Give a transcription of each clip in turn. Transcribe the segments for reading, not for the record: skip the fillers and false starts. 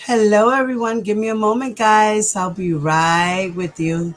Hello, everyone. Give me a moment, guys. I'll be right with you.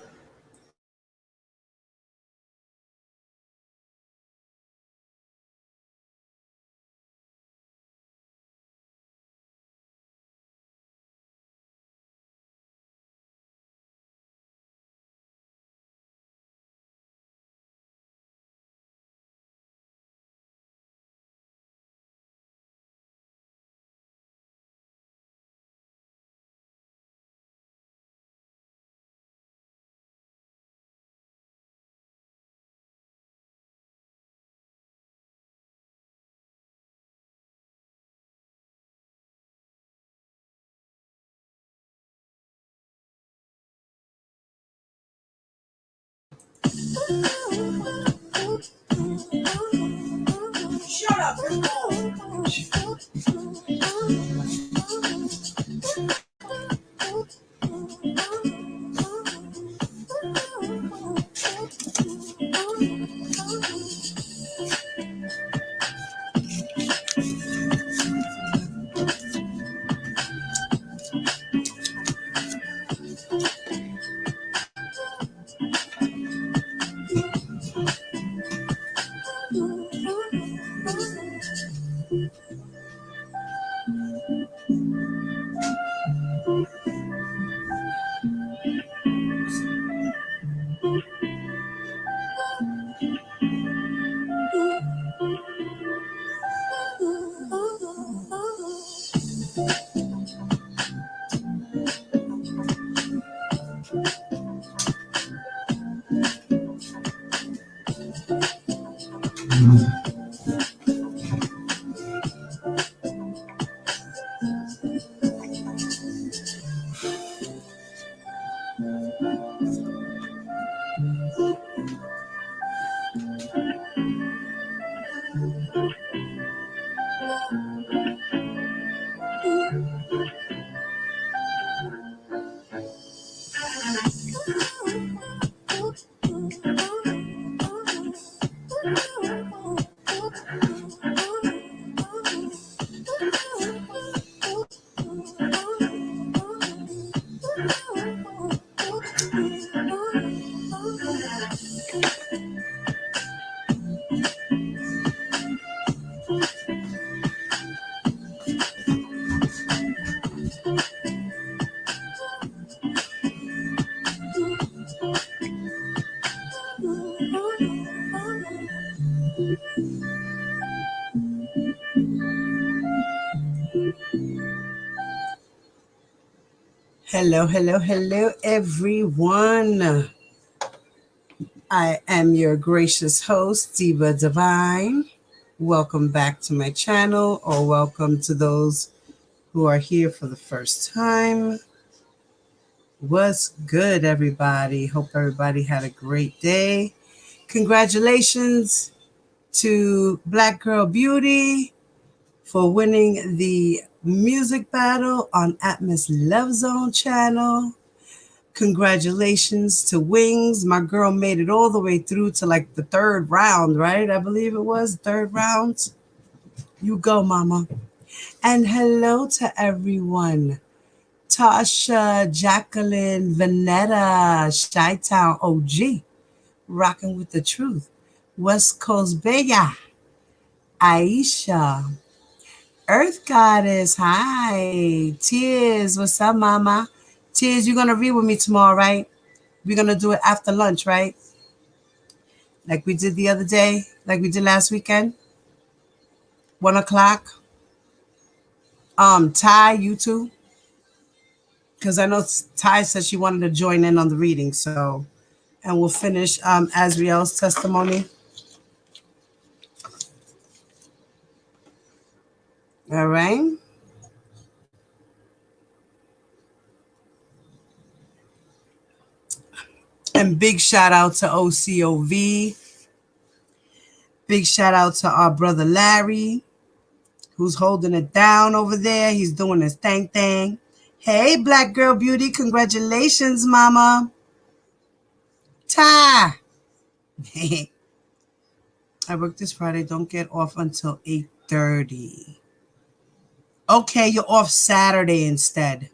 Shut up. Hello, hello, hello, everyone. I am your gracious host, Diva Divine. Welcome back to my channel, or welcome to those who are here for the first time. What's good, everybody? Hope everybody had a great day. Congratulations to Black Girl Beauty for winning the music battle on Atmos Love Zone channel. Congratulations to Wings. My girl made it all the way through to like the third round, right? I believe it was third round. You go, mama. And hello to everyone. Tasha, Jacqueline, Vanetta, Chi-Town OG, rocking with the truth. West Coast Bella, Aisha, Earth Goddess, hi. Tears, what's up, mama? Tears, you're going to read with me tomorrow, right? We're going to do it after lunch, right? Like we did the other day, like we did last weekend, 1 o'clock. Ty, you too, because I know Ty said she wanted to join in on the reading. So, and we'll finish Azriel's testimony. All right. And big shout out to OCOV. Big shout out to our brother Larry, who's holding it down over there. He's doing his thing. Hey, Black Girl Beauty, congratulations, mama. Ty. I work this Friday. Don't get off until 8:30. Okay, you're off Saturday instead.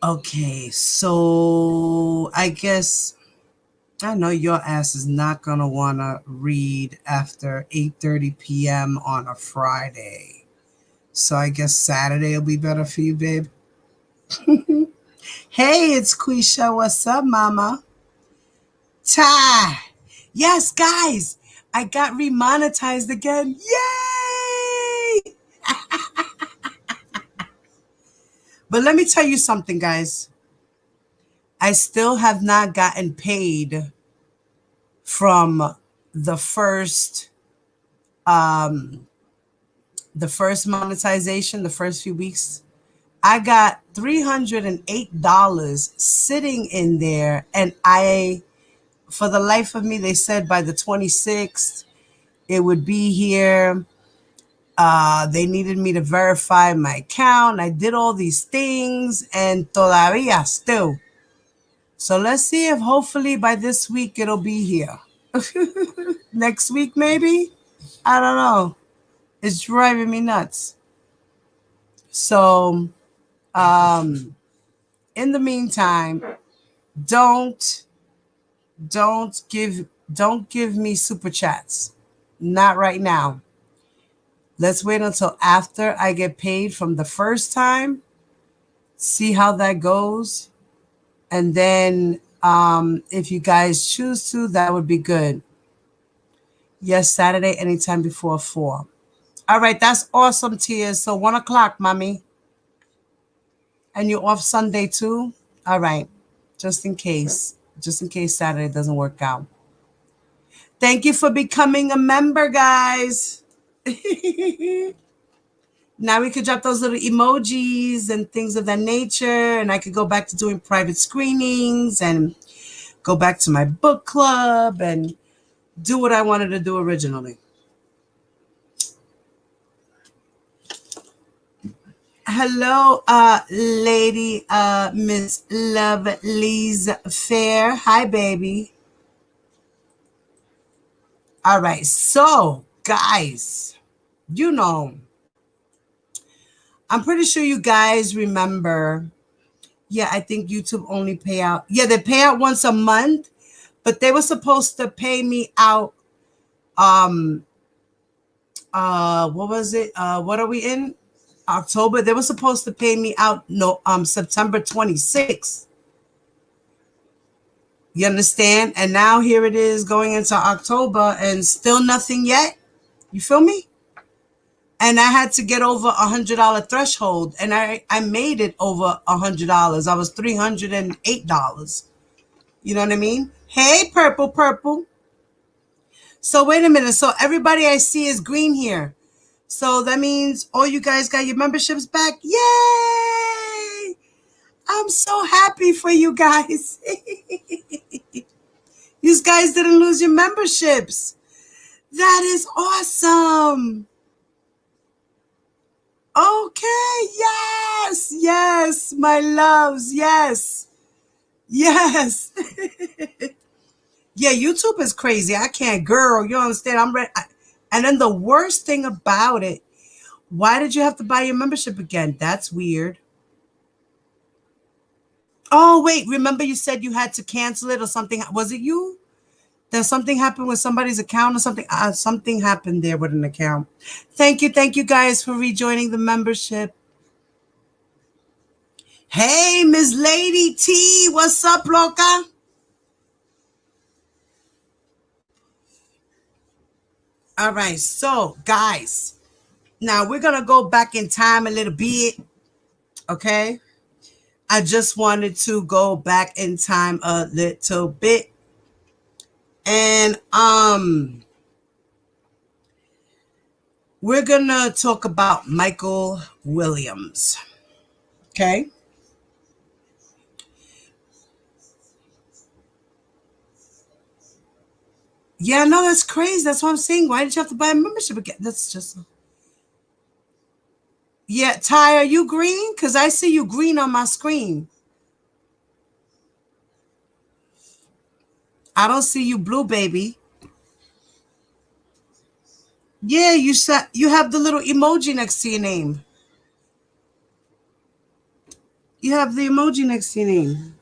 Okay, so I guess I know your ass is not gonna wanna read after 8:30 p.m. on a Friday. So I guess Saturday will be better for you, babe. Hey, it's Quisha. What's up, mama? Ty. Yes, guys, I got remonetized again. Yay! But let me tell you something, guys. I still have not gotten paid from the first um the first monetization, the first few weeks. I got $308 sitting in there, and for the life of me, they said by the 26th it would be here. They needed me to verify my account. I did all these things, and todavía still. So let's see if hopefully by this week it'll be here. Next week, maybe? I don't know. It's driving me nuts. So, um, in the meantime, don't don't give me super chats. Not right now. Let's wait until after I get paid from the first time. See how that goes. And then if you guys choose to, that would be good. Yes, Saturday, anytime before 4. All right, that's awesome, Tia. So 1 o'clock, mommy. And you're off Sunday too? All right. Just in case. Just in case Saturday doesn't work out. Thank you for becoming a member, guys. Now we could drop those little emojis and things of that nature. And I could go back to doing private screenings and go back to my book club and do what I wanted to do originally. Hello, lady, Miss Lovely's Fair. Hi, baby. All right, so guys, you know, I'm pretty sure you guys remember. Yeah, I think YouTube only pay out. Yeah, they pay out once a month, but they were supposed to pay me out. What was it? What are we in? October. They were supposed to pay me out. No, September 26th. You understand? And now here it is going into October and still nothing yet. You feel me? And I had to get over $100 threshold, and I made it over $100. I was $308. You know what I mean? Hey, purple. So wait a minute. So everybody I see is green here. So that means all you guys got your memberships back. Yay! I'm so happy for you guys. You guys didn't lose your memberships. That is awesome. Okay, yes, my loves, yes. Yeah, YouTube is crazy. I can't, girl, you understand? I'm ready. And then the worst thing about it, why did you have to buy your membership again? That's weird. Oh, wait, remember you said you had to cancel it or something? Was it you? That something happened with somebody's account or something? Something happened there with an account. Thank you guys for rejoining the membership. Hey, Miss Lady T, what's up, loca? All right, so guys, now we're gonna go back in time a little bit, okay? I just wanted to go back in time a little bit, and we're gonna talk about Michael Williams, okay? Yeah, no, that's crazy. That's what I'm saying. Why did you have to buy a membership again? That's just. Yeah, Ty, are you green? Because I see you green on my screen. I don't see you blue, baby. Yeah, you have the little emoji next to your name. You have the emoji next to your name.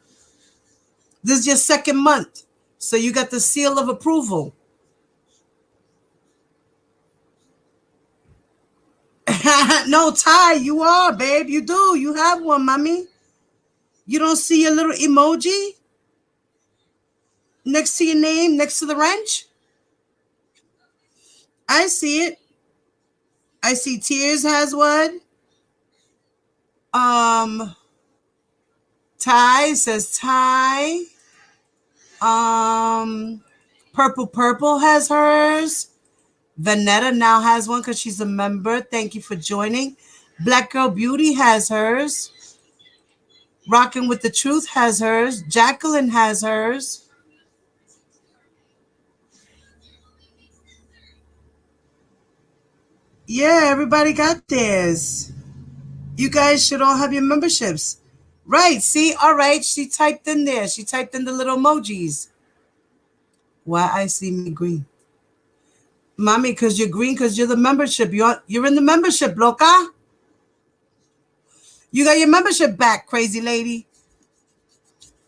This is your second month. So you got the seal of approval. No, Ty, you are, babe. You do. You have one, mommy. You don't see your little emoji next to your name, next to the wrench? I see it. I see Tears has one. Um, Ty says Ty. Um, Purple has hers. Vanetta now has one because she's a member. Thank you for joining. Black Girl Beauty has hers. Rocking with the Truth has hers. Jacqueline has hers. Yeah, everybody got theirs. You guys should all have your memberships. Right, see? All right, she typed in there. She typed in the little emojis. Why I see me green? Mommy, because you're green because you're the membership. You're in the membership, loca. You got your membership back, crazy lady.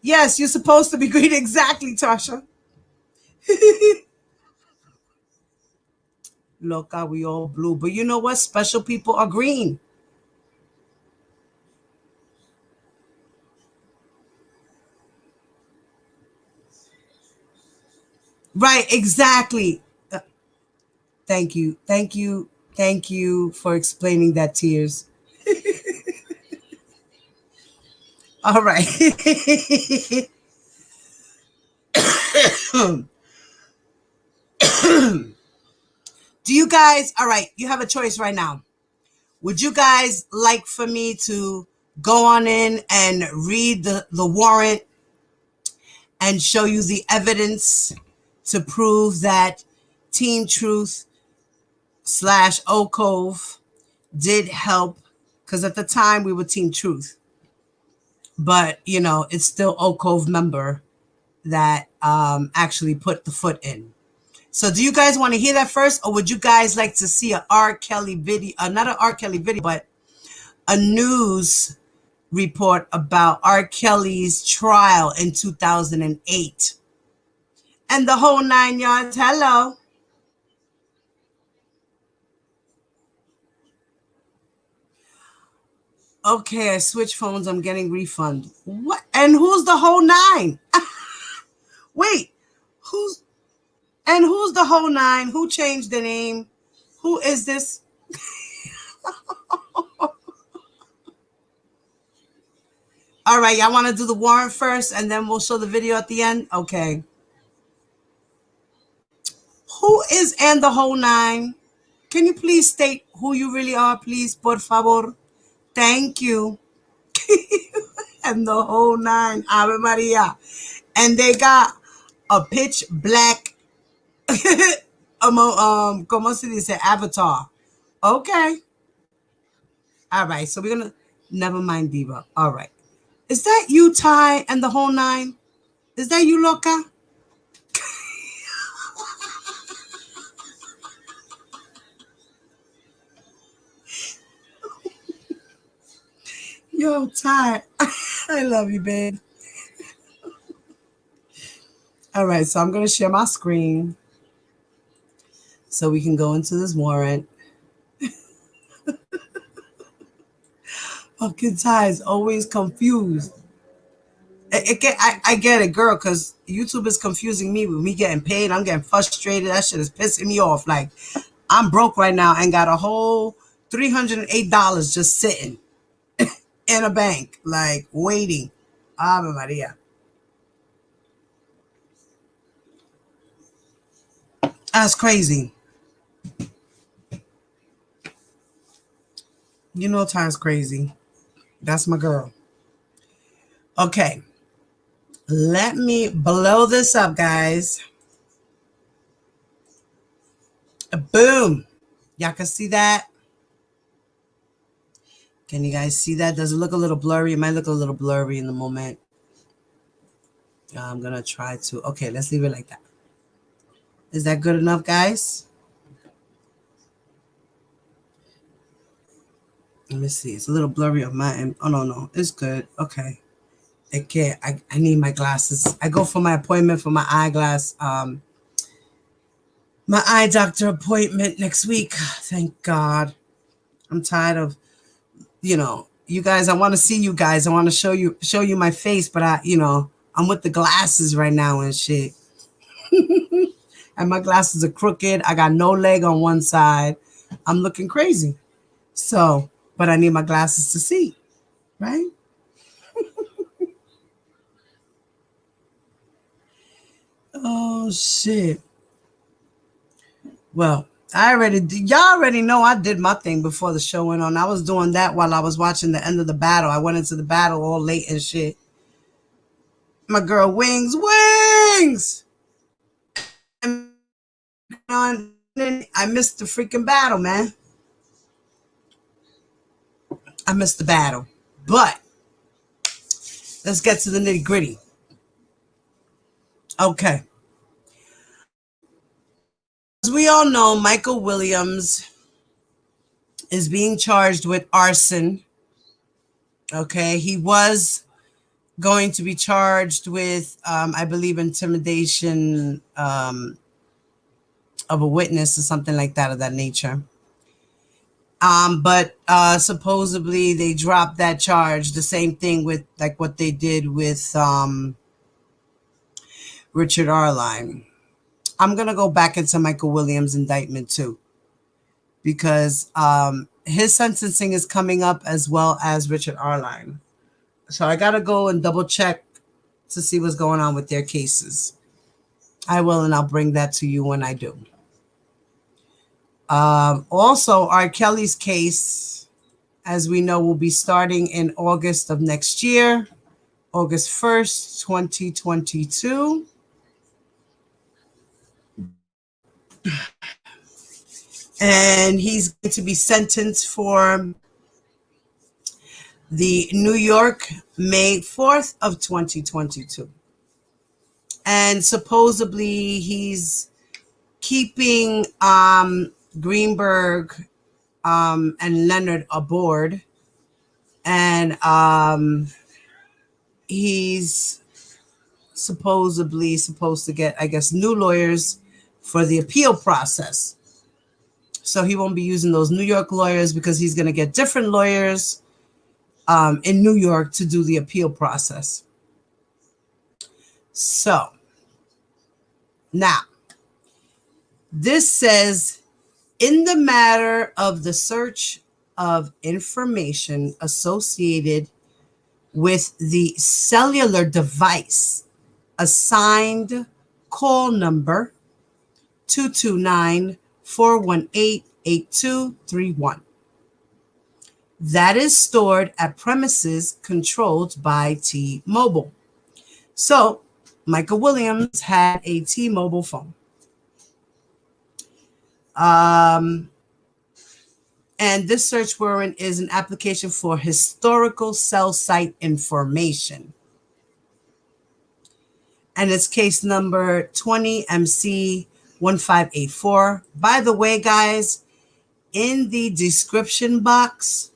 Yes, you're supposed to be green. Exactly, Tasha. Loca, we all blue. But you know what? Special people are green. Right, exactly. Thank you. Thank you. Thank you for explaining that, Tears. All right. Do you guys, all right, you have a choice right now. Would you guys like for me to go on in and read the warrant and show you the evidence to prove that Team Truth slash Ocov did help? Because at the time we were Team Truth, but it's still Ocov member that actually put the foot in. So do you guys want to hear that first, or would you guys like to see a R. Kelly video, not an R. Kelly video, but a news report about R. Kelly's trial in 2008 and the whole 9 yards? Hello. Okay, I switched phones. I'm getting refund. What? And who's the whole nine? Wait, who's who's the whole nine? Who changed the name? Who is this? All right, y'all want to do the warrant first and then we'll show the video at the end? Okay. Who is and the whole nine? Can you please state who you really are, please, por favor? Thank you. And the whole nine, Ave Maria. And they got a pitch black, como se dice, avatar. Okay. All right, so we're gonna, never mind, Diva. All right. Is that you, Ty, and the whole nine? Is that you, Loca? Yo, Ty, I love you, babe. All right, so I'm going to share my screen so we can go into this warrant. Fucking Ty is always confused. I get it, girl, because YouTube is confusing me with me getting paid. I'm getting frustrated. That shit is pissing me off. Like, I'm broke right now and got a whole $308 just sitting in a bank, like, waiting. Ave Maria. That's crazy. You know Ty's crazy. That's my girl. Okay. Let me blow this up, guys. Boom. Y'all can see that? Can you guys see that? Does it look a little blurry? It might look a little blurry in the moment. I'm going to try to. Okay, let's leave it like that. Is that good enough, guys? Let me see. It's a little blurry on my end. Oh, no. It's good. Okay. I can't. I need my glasses. I go for my appointment for my eyeglass. My eye doctor appointment next week. Thank God. I'm tired of, you guys. I want to see you guys. I want to show you my face, but I'm with the glasses right now and shit. And my glasses are crooked. I got no leg on one side. I'm looking crazy. So, but I need my glasses to see, right? Oh shit. Well, y'all already know I did my thing before the show went on. I was doing that while I was watching the end of the battle. I went into the battle all late and shit. My girl wings. I missed the freaking battle, man. I missed the battle. But let's get to the nitty gritty. Okay. As we all know, Michael Williams is being charged with arson. Okay. He was going to be charged with, I believe, intimidation of a witness or something like that of that nature. But supposedly they dropped that charge. The same thing with like what they did with Richard Arline. I'm going to go back into Michael Williams' indictment too, because his sentencing is coming up as well as Richard Arline. So I got to go and double check to see what's going on with their cases. I will, and I'll bring that to you when I do. Also, R. Kelly's case, as we know, will be starting in August of next year, August 1st, 2022. And he's going to be sentenced for the New York, May 4th of 2022. And supposedly he's keeping Greenberg and Leonard aboard. And he's supposedly supposed to get, I guess, new lawyers for the appeal process. So he won't be using those New York lawyers because he's going to get different lawyers in New York to do the appeal process. So now, this says, in the matter of the search of information associated with the cellular device assigned call number 229-418-8231. That is stored at premises controlled by T-Mobile. So Michael Williams had a T-Mobile phone. And this search warrant is an application for historical cell site information. And it's case number 20MC1584. By the way, guys, in the description box,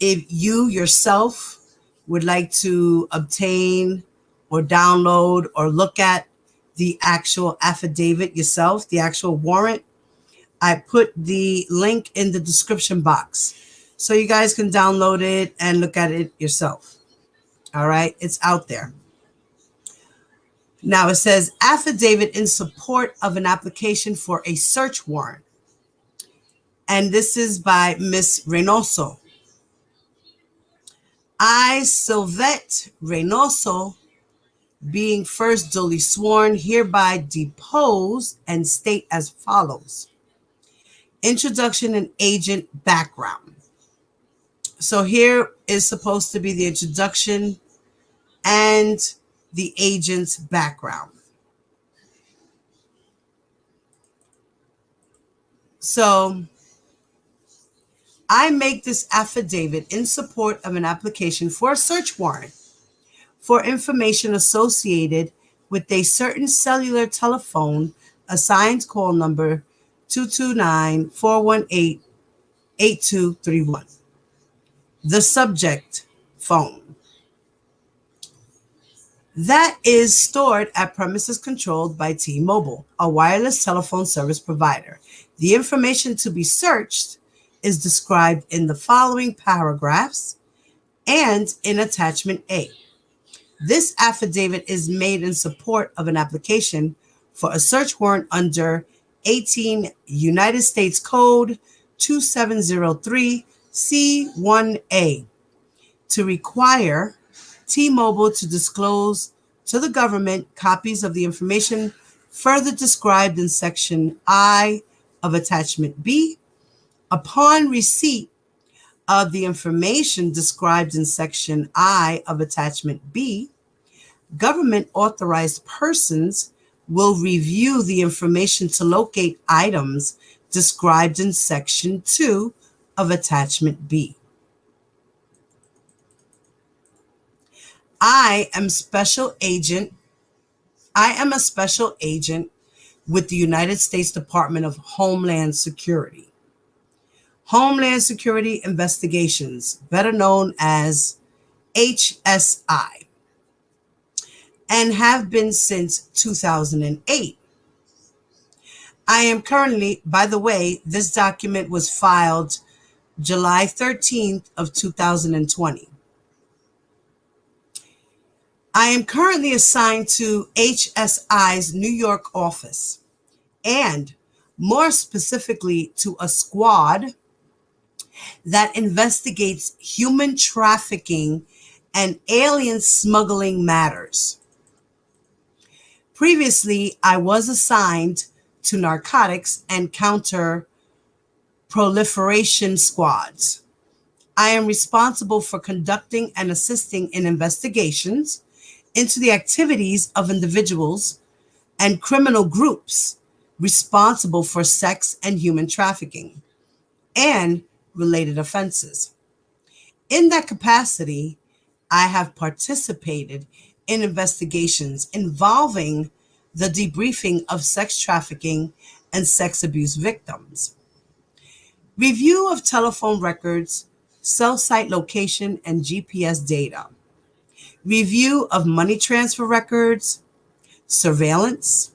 if you yourself would like to obtain or download or look at the actual affidavit yourself, the actual warrant, I put the link in the description box so you guys can download it and look at it yourself. All right, it's out there. Now it says affidavit in support of an application for a search warrant. And this is by Miss Reynoso. I, Sylvette Reynoso, being first duly sworn, hereby depose and state as follows. Introduction and agent background. So here is supposed to be the introduction and the agent's background. So I make this affidavit in support of an application for a search warrant for information associated with a certain cellular telephone assigned call number 229-418-8231. The subject phone. That is stored at premises controlled by T-Mobile, a wireless telephone service provider. The information to be searched is described in the following paragraphs and in Attachment A. This affidavit is made in support of an application for a search warrant under 18 United States Code 2703 C1A to require T-Mobile to disclose to the government copies of the information further described in Section I of Attachment B. Upon receipt of the information described in Section I of Attachment B, government authorized persons will review the information to locate items described in Section 2 of Attachment B. I am a special agent with the United States Department of Homeland Security. Homeland Security Investigations, better known as HSI, and have been since 2008. I am currently, by the way, this document was filed July 13th of 2020. I am currently assigned to HSI's New York office, and more specifically to a squad that investigates human trafficking and alien smuggling matters. Previously, I was assigned to narcotics and counter proliferation squads. I am responsible for conducting and assisting in investigations into the activities of individuals and criminal groups responsible for sex and human trafficking and related offenses. In that capacity, I have participated in investigations involving the debriefing of sex trafficking and sex abuse victims, review of telephone records, cell site location and GPS data, review of money transfer records, surveillance,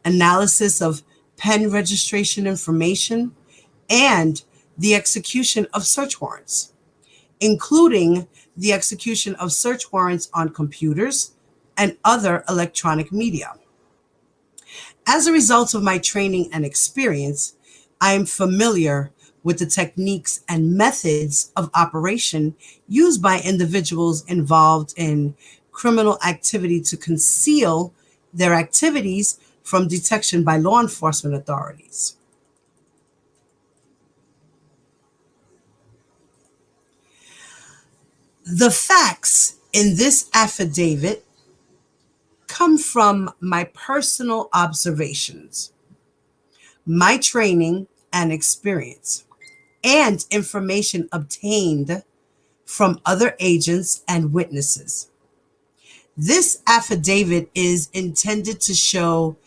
analysis of pen registration information, and the execution of search warrants, including the execution of search warrants on computers and other electronic media. As a result of my training and experience, I am familiar with the techniques and methods of operation used by individuals involved in criminal activity to conceal their activities from detection by law enforcement authorities. The facts in this affidavit come from my personal observations, my training and experience, and information obtained from other agents and witnesses. This affidavit is intended to show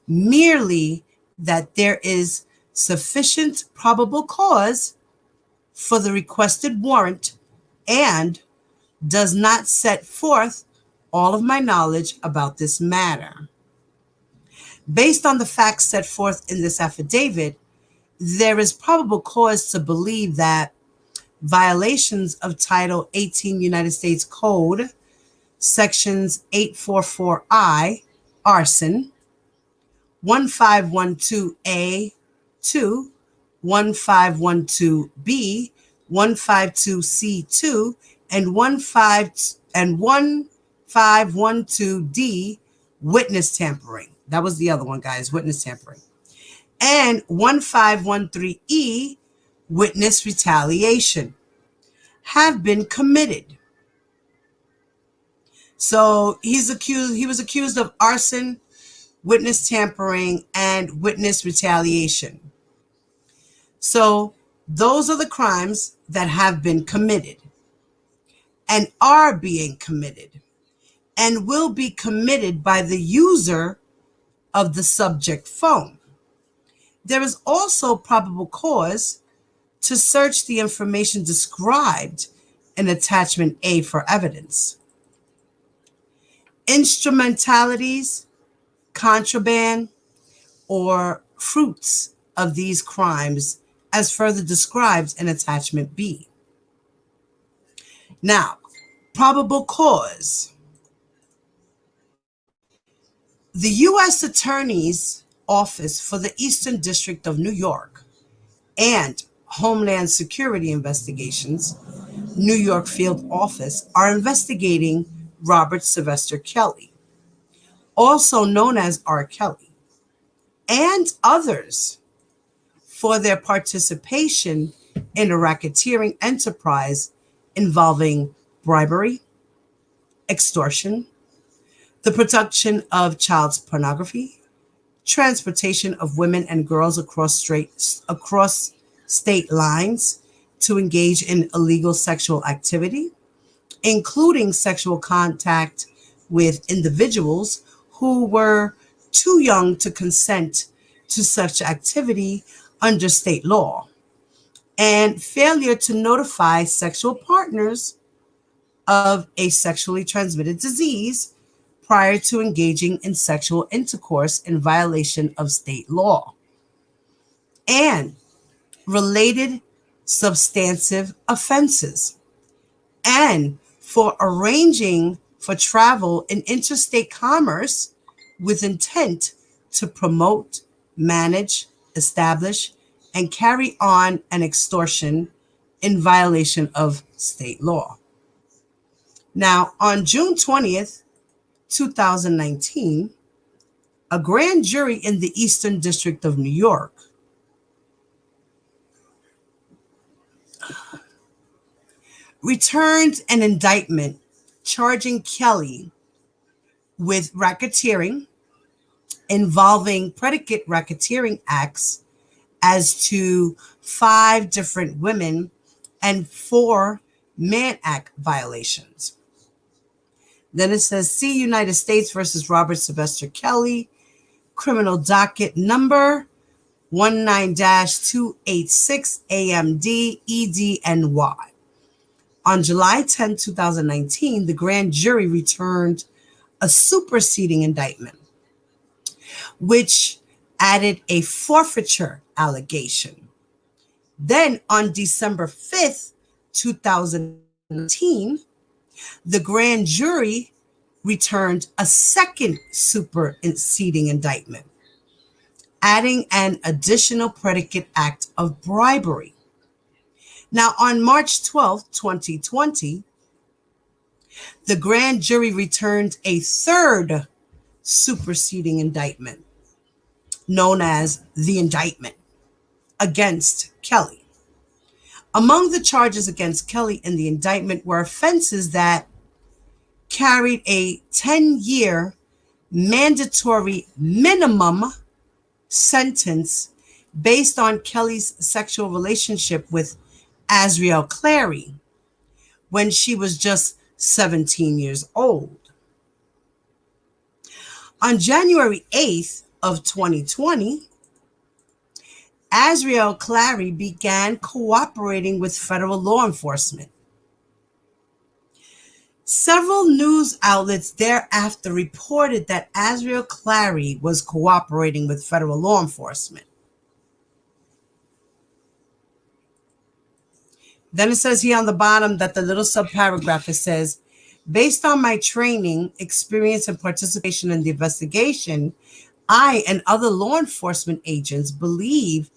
merely that there is sufficient probable cause for the requested warrant and does not set forth all of my knowledge about this matter. Based on the facts set forth in this affidavit, there is probable cause to believe that violations of Title 18 United States Code, Sections 844I, arson, 1512A2, 1512B, 152C2, and 1512D, witness tampering. That was the other one, guys, witness tampering. And 1513E, witness retaliation, have been committed. So he was accused of arson, witness tampering, and witness retaliation. So those are the crimes that have been committed and are being committed and will be committed by the user of the subject phone. There is also probable cause to search the information described in attachment A for evidence. Instrumentalities, contraband, or fruits of these crimes as further described in attachment B. Now, probable cause. The U.S. Attorney's Office for the Eastern District of New York and Homeland Security Investigations, New York Field Office, are investigating Robert Sylvester Kelly, also known as R. Kelly, and others for their participation in a racketeering enterprise involving bribery, extortion, the production of child pornography, transportation of women and girls across state lines to engage in illegal sexual activity, including sexual contact with individuals who were too young to consent to such activity under state law, and failure to notify sexual partners of a sexually transmitted disease prior to engaging in sexual intercourse in violation of state law, and related substantive offenses, and for arranging for travel in interstate commerce with intent to promote, manage, establish, and carry on an extortion in violation of state law. Now, on June 20th, 2019, a grand jury in the Eastern District of New York returned an indictment charging Kelly with racketeering involving predicate racketeering acts as to 5 different women and 4 Mann Act violations. Then it says, see United States versus Robert Sylvester Kelly, criminal docket number 19-286 AMD EDNY. On July 10, 2019, the grand jury returned a superseding indictment, which added a forfeiture allegation. Then on December 5th, 2019, the grand jury returned a second superseding indictment, adding an additional predicate act of bribery. Now, on March 12, 2020, the grand jury returned a third superseding indictment, known as the indictment, against Kelly. Among the charges against Kelly in the indictment were offenses that carried a 10-year mandatory minimum sentence based on Kelly's sexual relationship with Azriel Clary when she was just 17 years old. On January 8th of 2020, Azriel Clary began cooperating with federal law enforcement. Several news outlets thereafter reported that Azriel Clary was cooperating with federal law enforcement. Then it says here on the bottom that the little subparagraph, it says, based on my training, experience, and participation in the investigation, I and other law enforcement agents believe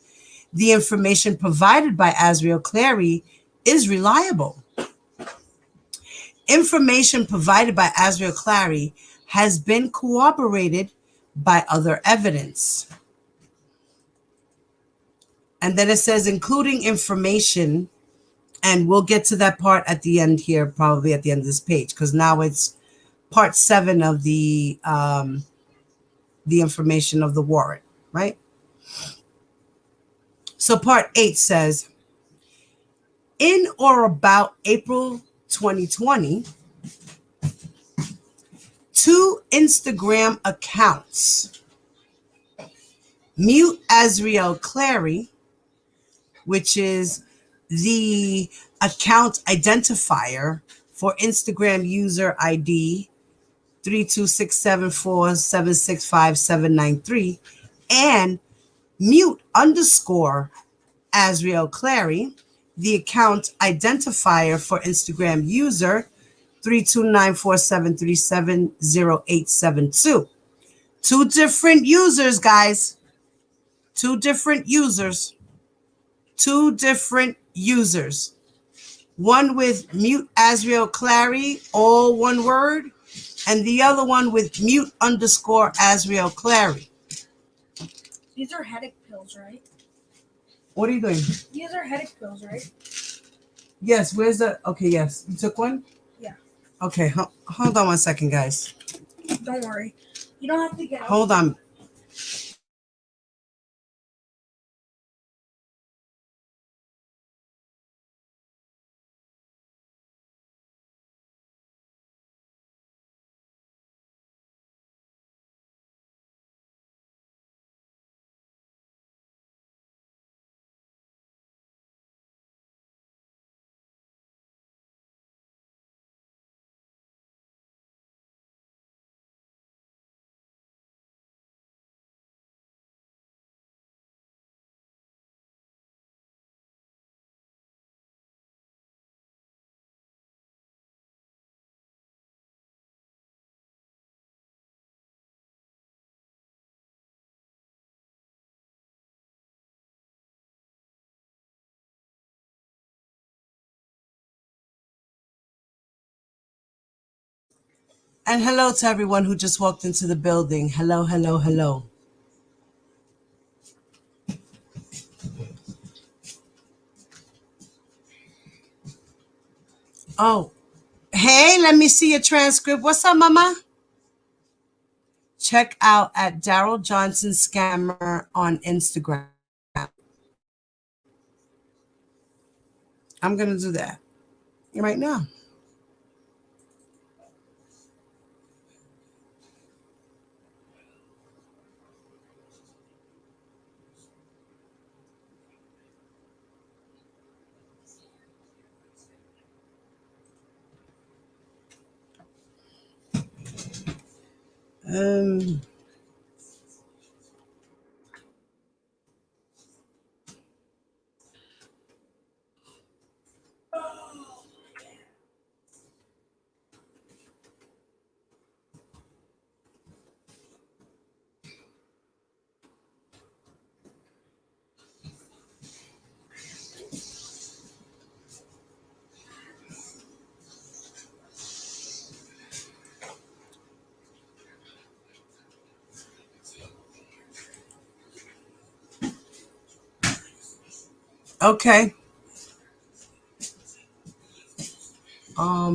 the information provided by Azriel Clary is reliable. Information provided by Azriel Clary has been corroborated by other evidence. And then it says, including information, and we'll get to that part at the end here, probably at the end of this page, because now it's part 7 of the information of the warrant, right? So part 8 says, in or about April 2020, 2 Instagram accounts, Mute Azriel Clary, which is the account identifier for Instagram user ID 32674765793 and mute underscore Azriel Clary, the account identifier for Instagram user 32947370872. Two different users, guys. Two different users. Two different users. One with mute Azriel Clary, all one word, and the other one with mute underscore Azriel Clary. These are headache pills, right? What are you doing? These are headache pills, right? Yes, where's the... Okay, yes. You took one? Yeah. Okay, hold on 1 second, guys. Don't worry. You don't have to get out. Hold on. And hello to everyone who just walked into the building. Hello, hello, hello. Oh, hey, let me see your transcript. What's up, mama? Check out at Daryl Johnson Scammer on Instagram. I'm going to do that right now. Okay. All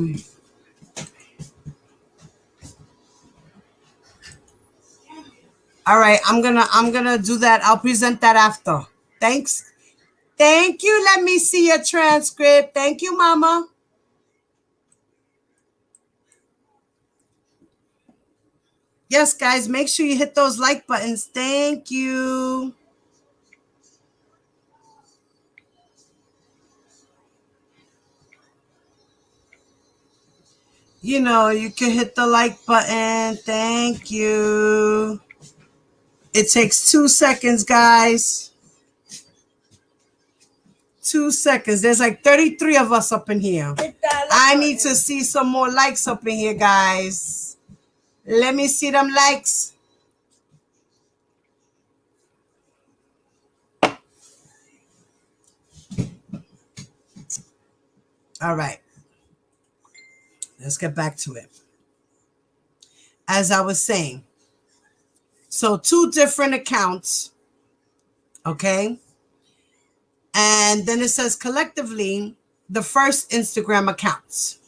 right, I'm gonna do that. I'll present that after. Thanks. Thank you. Let me see your transcript. Thank you, mama. Yes, guys, make sure you hit those like buttons. Thank you. You know, you can hit the like button. Thank you. It takes 2 seconds, guys. 2 seconds. There's like 33 of us up in here. I need to see some more likes up in here, guys. Let me see them likes. All right. Let's get back to it. As I was saying, so 2 different accounts, okay? And then it says collectively, the first Instagram accounts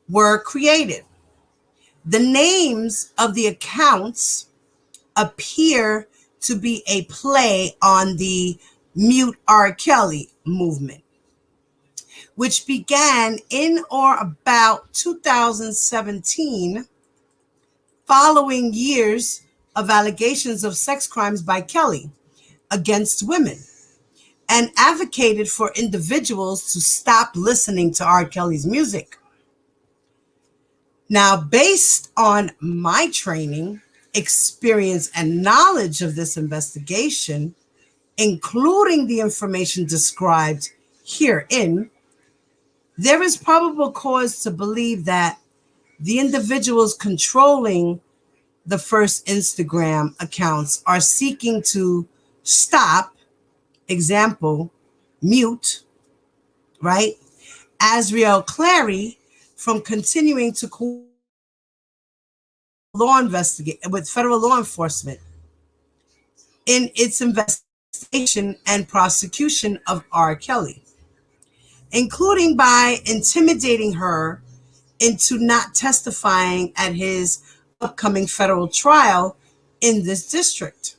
were created. The names of the accounts appear to be a play on the Mute R. Kelly movement, which began in or about 2017, following years of allegations of sex crimes by Kelly against women, and advocated for individuals to stop listening to R. Kelly's music. Now, based on my training, experience, and knowledge of this investigation, including the information described herein, there is probable cause to believe that the individuals controlling the first Instagram accounts are seeking to stop, example, mute, right, Azriel Clary from continuing to investigate with federal law enforcement in its investigation and prosecution of R. Kelly, including by intimidating her into not testifying at his upcoming federal trial in this district.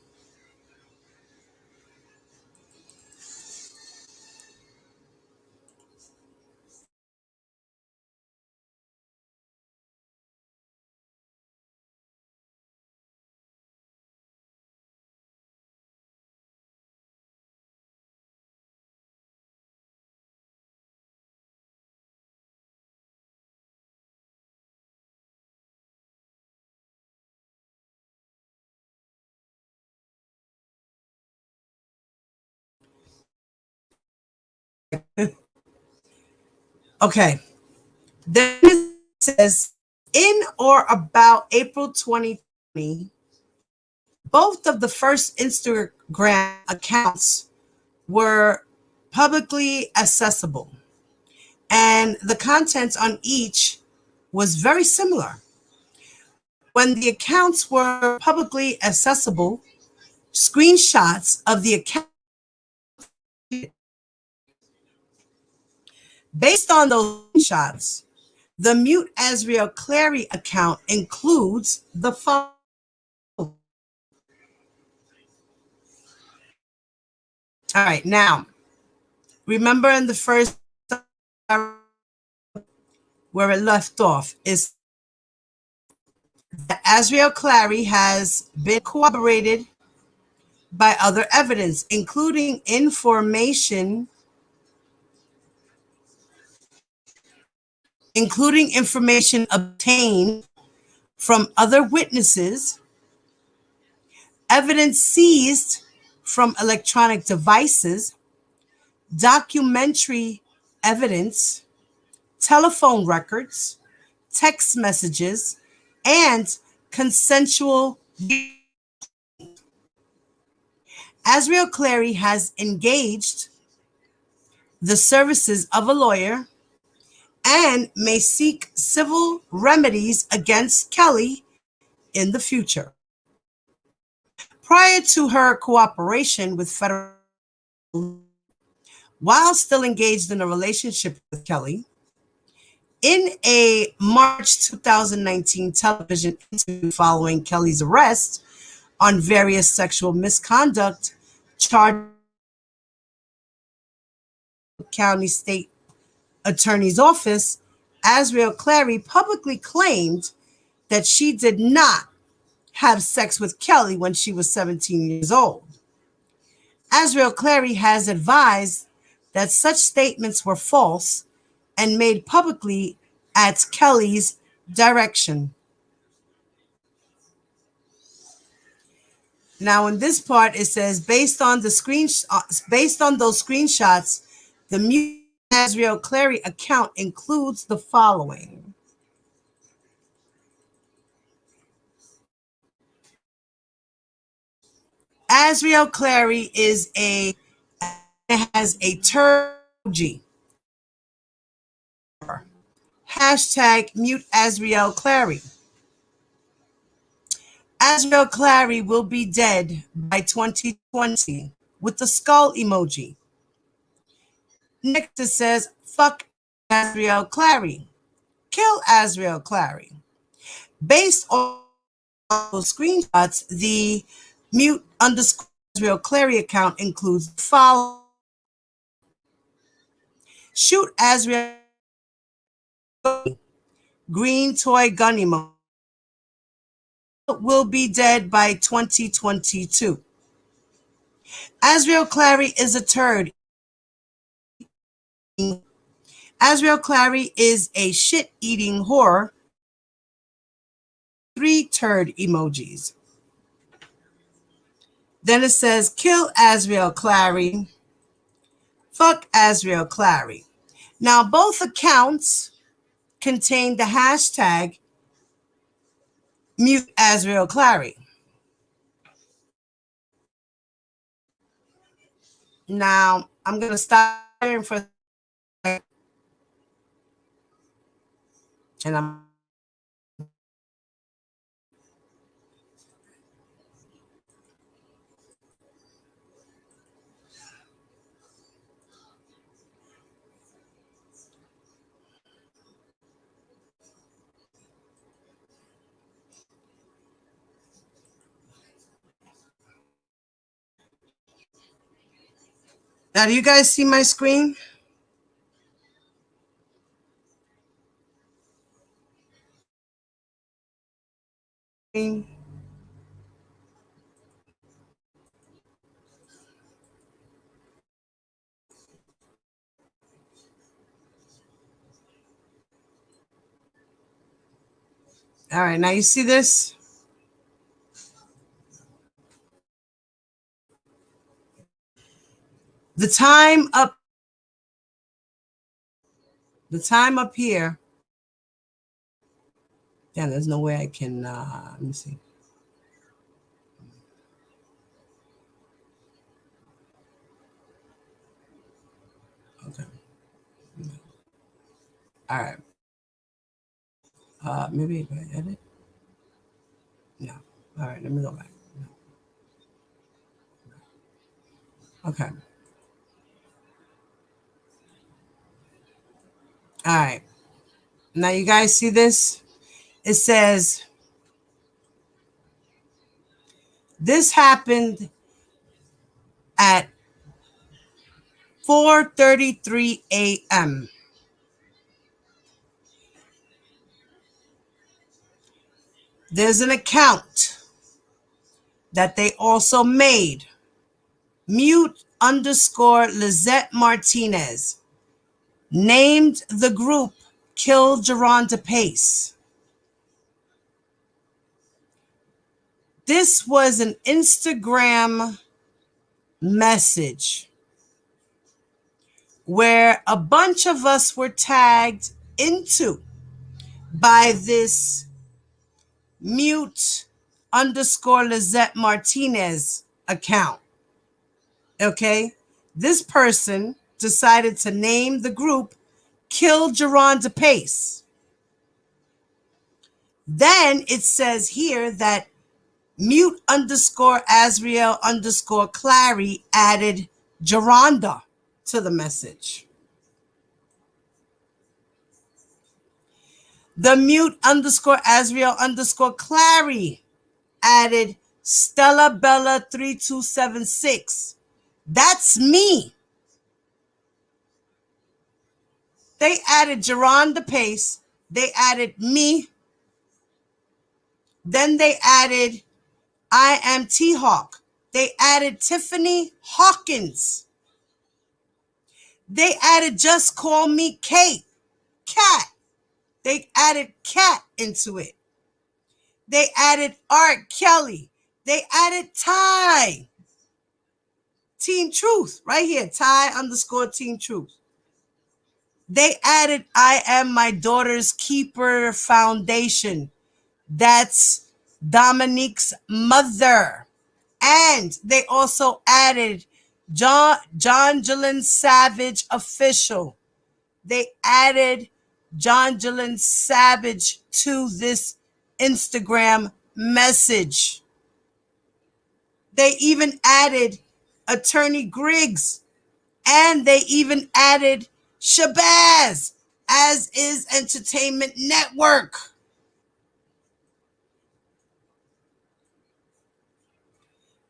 Okay. Then it says, in or about April 2020, both of the first Instagram accounts were publicly accessible, and the contents on each was very similar. When the accounts were publicly accessible, screenshots of the account. Based on those screenshots, the Mute Azriel Clary account includes the following. All right, now, remember in the first where it left off is that Azriel Clary has been corroborated by other evidence, including information obtained from other witnesses, evidence seized from electronic devices, documentary evidence, telephone records, text messages, and consensual. Azriel Clary has engaged the services of a lawyer and may seek civil remedies against Kelly in the future. Prior to her cooperation with federal, while still engaged in a relationship with Kelly, in a March 2019 television interview following Kelly's arrest on various sexual misconduct charged County State Attorney's Office, Azriel Clary publicly claimed that she did not have sex with Kelly when she was 17 years old. Azriel Clary has advised that such statements were false and made publicly at Kelly's direction. Now, in this part, it says, based on those screenshots, the Mute Azriel Clary account includes the following. Azriel Clary has a terminology. Hashtag Mute Azriel Clary. Azriel Clary will be dead by 2020 with the skull emoji. Next it says, fuck Azriel Clary. Kill Azriel Clary. Based on those screenshots, the Mute Azriel Clary account includes the following. Shoot Azriel green toy gun emoji. Will be dead by 2022. Azriel Clary is a turd. Azriel Clary is a shit-eating whore. 3 turd emojis. Then it says, kill Azriel Clary. Fuck Azriel Clary. Now, both accounts contain the hashtag mute Azriel Clary. Now, I'm going to stop sharing for and I'm now, do you guys see my screen? All right, now you see this? The time up here. Yeah, there's no way I can, let me see. Okay. All right. Maybe if I edit. No. All right, let me go back. No. Okay. All right. Now you guys see this? It says, this happened at 4:33 a.m. There's an account that they also made. Mute underscore Lizette Martinez. Named the group Kill Geronda Pace. This was an Instagram message where a bunch of us were tagged into by this mute underscore Lizette Martinez account. Okay? This person decided to name the group Kill Geronda Pace. Then it says here that mute underscore Azriel underscore Clary added Geronda to the message. The mute underscore Azriel underscore Clary added Stella Bella 3276. That's me. They added Geronda Pace. They added me. Then they added I am T-Hawk. They added Tiffany Hawkins. They added Just Call Me Kate. Cat. They added Cat into it. They added Art Kelly. They added Ty. Team Truth. Right here. Ty underscore Team Truth. They added I Am My Daughter's Keeper Foundation. That's Dominique's mother. And they also added John Jalen Savage Official. They added John Jalen Savage to this Instagram message. They even added Attorney Griggs. And they even added Shabazz, As Is Entertainment Network.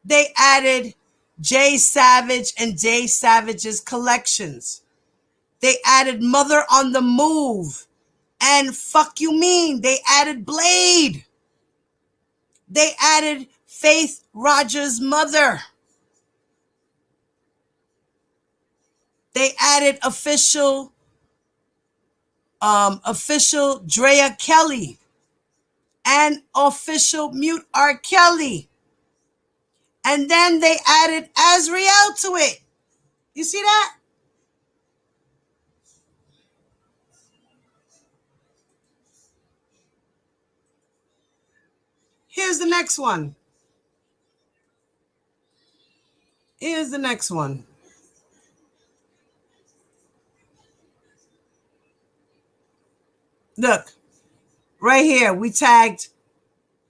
They added Jay Savage and Jay Savage's collections. They added Mother on the Move. And Fuck You Mean. They added Blade. They added Faith Rogers' mother. They added official official Drea Kelly and official Mute R. Kelly. And then they added Azriel to it. You see that? Here's the next one. Here's the next one. Look, right here, we tagged,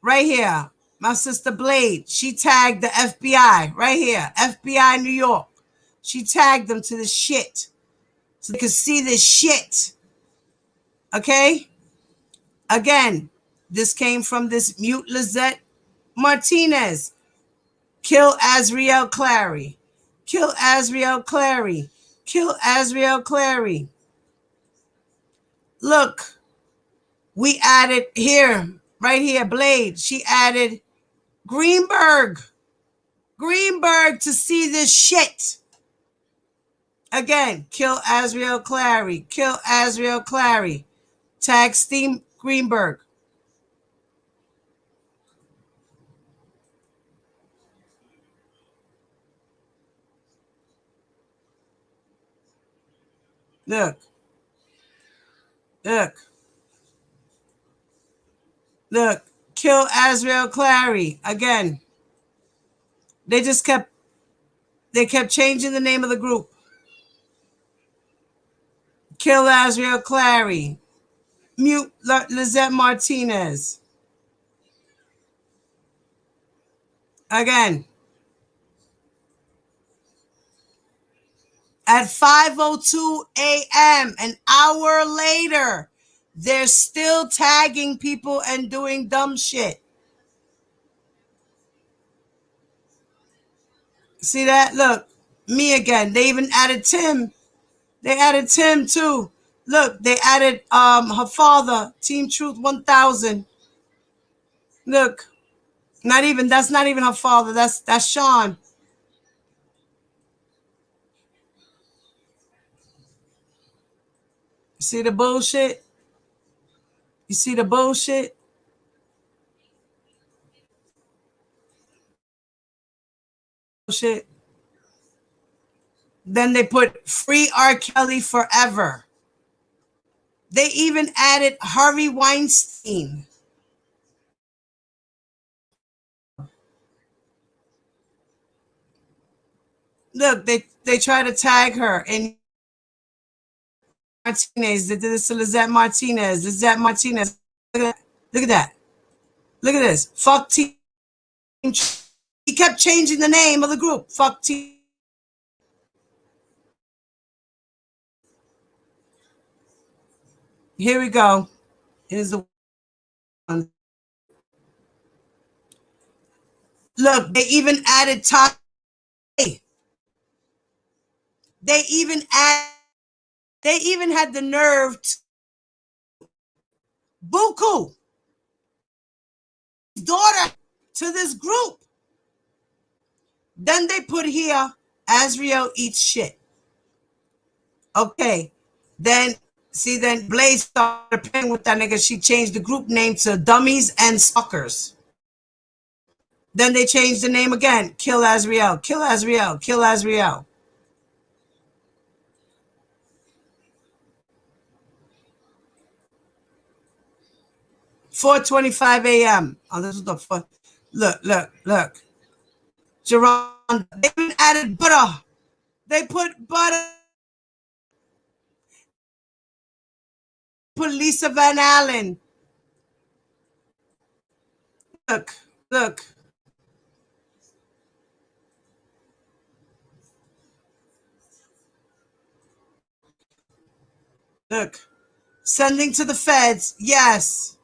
right here, my sister Blade, she tagged the FBI, right here, FBI New York. She tagged them to the shit so they could see this shit. Okay? Again, this came from this Mute Lizette Martinez. Kill Azriel Clary. Kill Azriel Clary. Kill Azriel Clary. Look, we added here, right here, Blade. She added Greenberg. Greenberg to see this shit. Again, kill Azriel Clary. Kill Azriel Clary. Tag Steve Greenberg. Look. Look. Look. Kill Azriel Clary. Again. They kept changing the name of the group. Kill Azriel Clary. Mute Lizette Martinez. Again. At 5:02 a.m., an hour later, they're still tagging people and doing dumb shit. See that? Look, me again. They even added Tim. They added Tim too. Look, they added her father, Team Truth 1000. Look, that's not even her father. That's Sean. See the bullshit? You see the bullshit? Bullshit. Then they put free R. Kelly forever. They even added Harvey Weinstein. Look, they try to tag her in Martinez. They did this to Lizette Martinez. Lizette Martinez. Look at that. Look at that. Look at this. Fuck Team. He kept changing the name of the group. Fuck Team. Here we go. Here's the one. Look, they even added Todd. They even had the nerve to Buku, daughter, to this group. Then they put here, Azriel eats shit. Okay. Then Blaze started playing with that nigga. She changed the group name to Dummies and Suckers. Then they changed the name again. Kill Azriel. Kill Azriel. Kill Azriel. $4:25 a.m. Oh, this is the fuck. Look. Jerron, they even added butter. They put butter. Put Lisa Van Allen. Look. Look. Sending to the feds. Yes.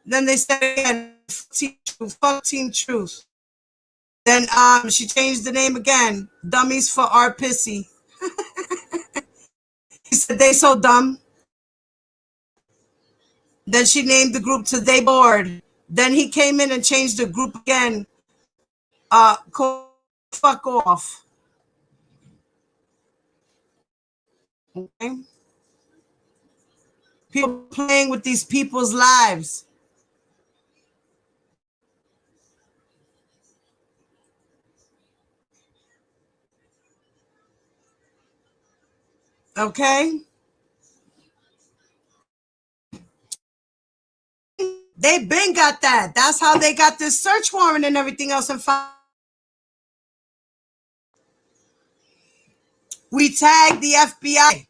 Then they said again, fuck Team Truth. Then she changed the name again. Dummies for our pissy. He said they so dumb. Then she named the group to They Bored. Then he came in and changed the group again. Fuck off. Okay. playing with these people's lives. Okay? They been got that. That's how they got this search warrant and everything else. And we tagged the FBI.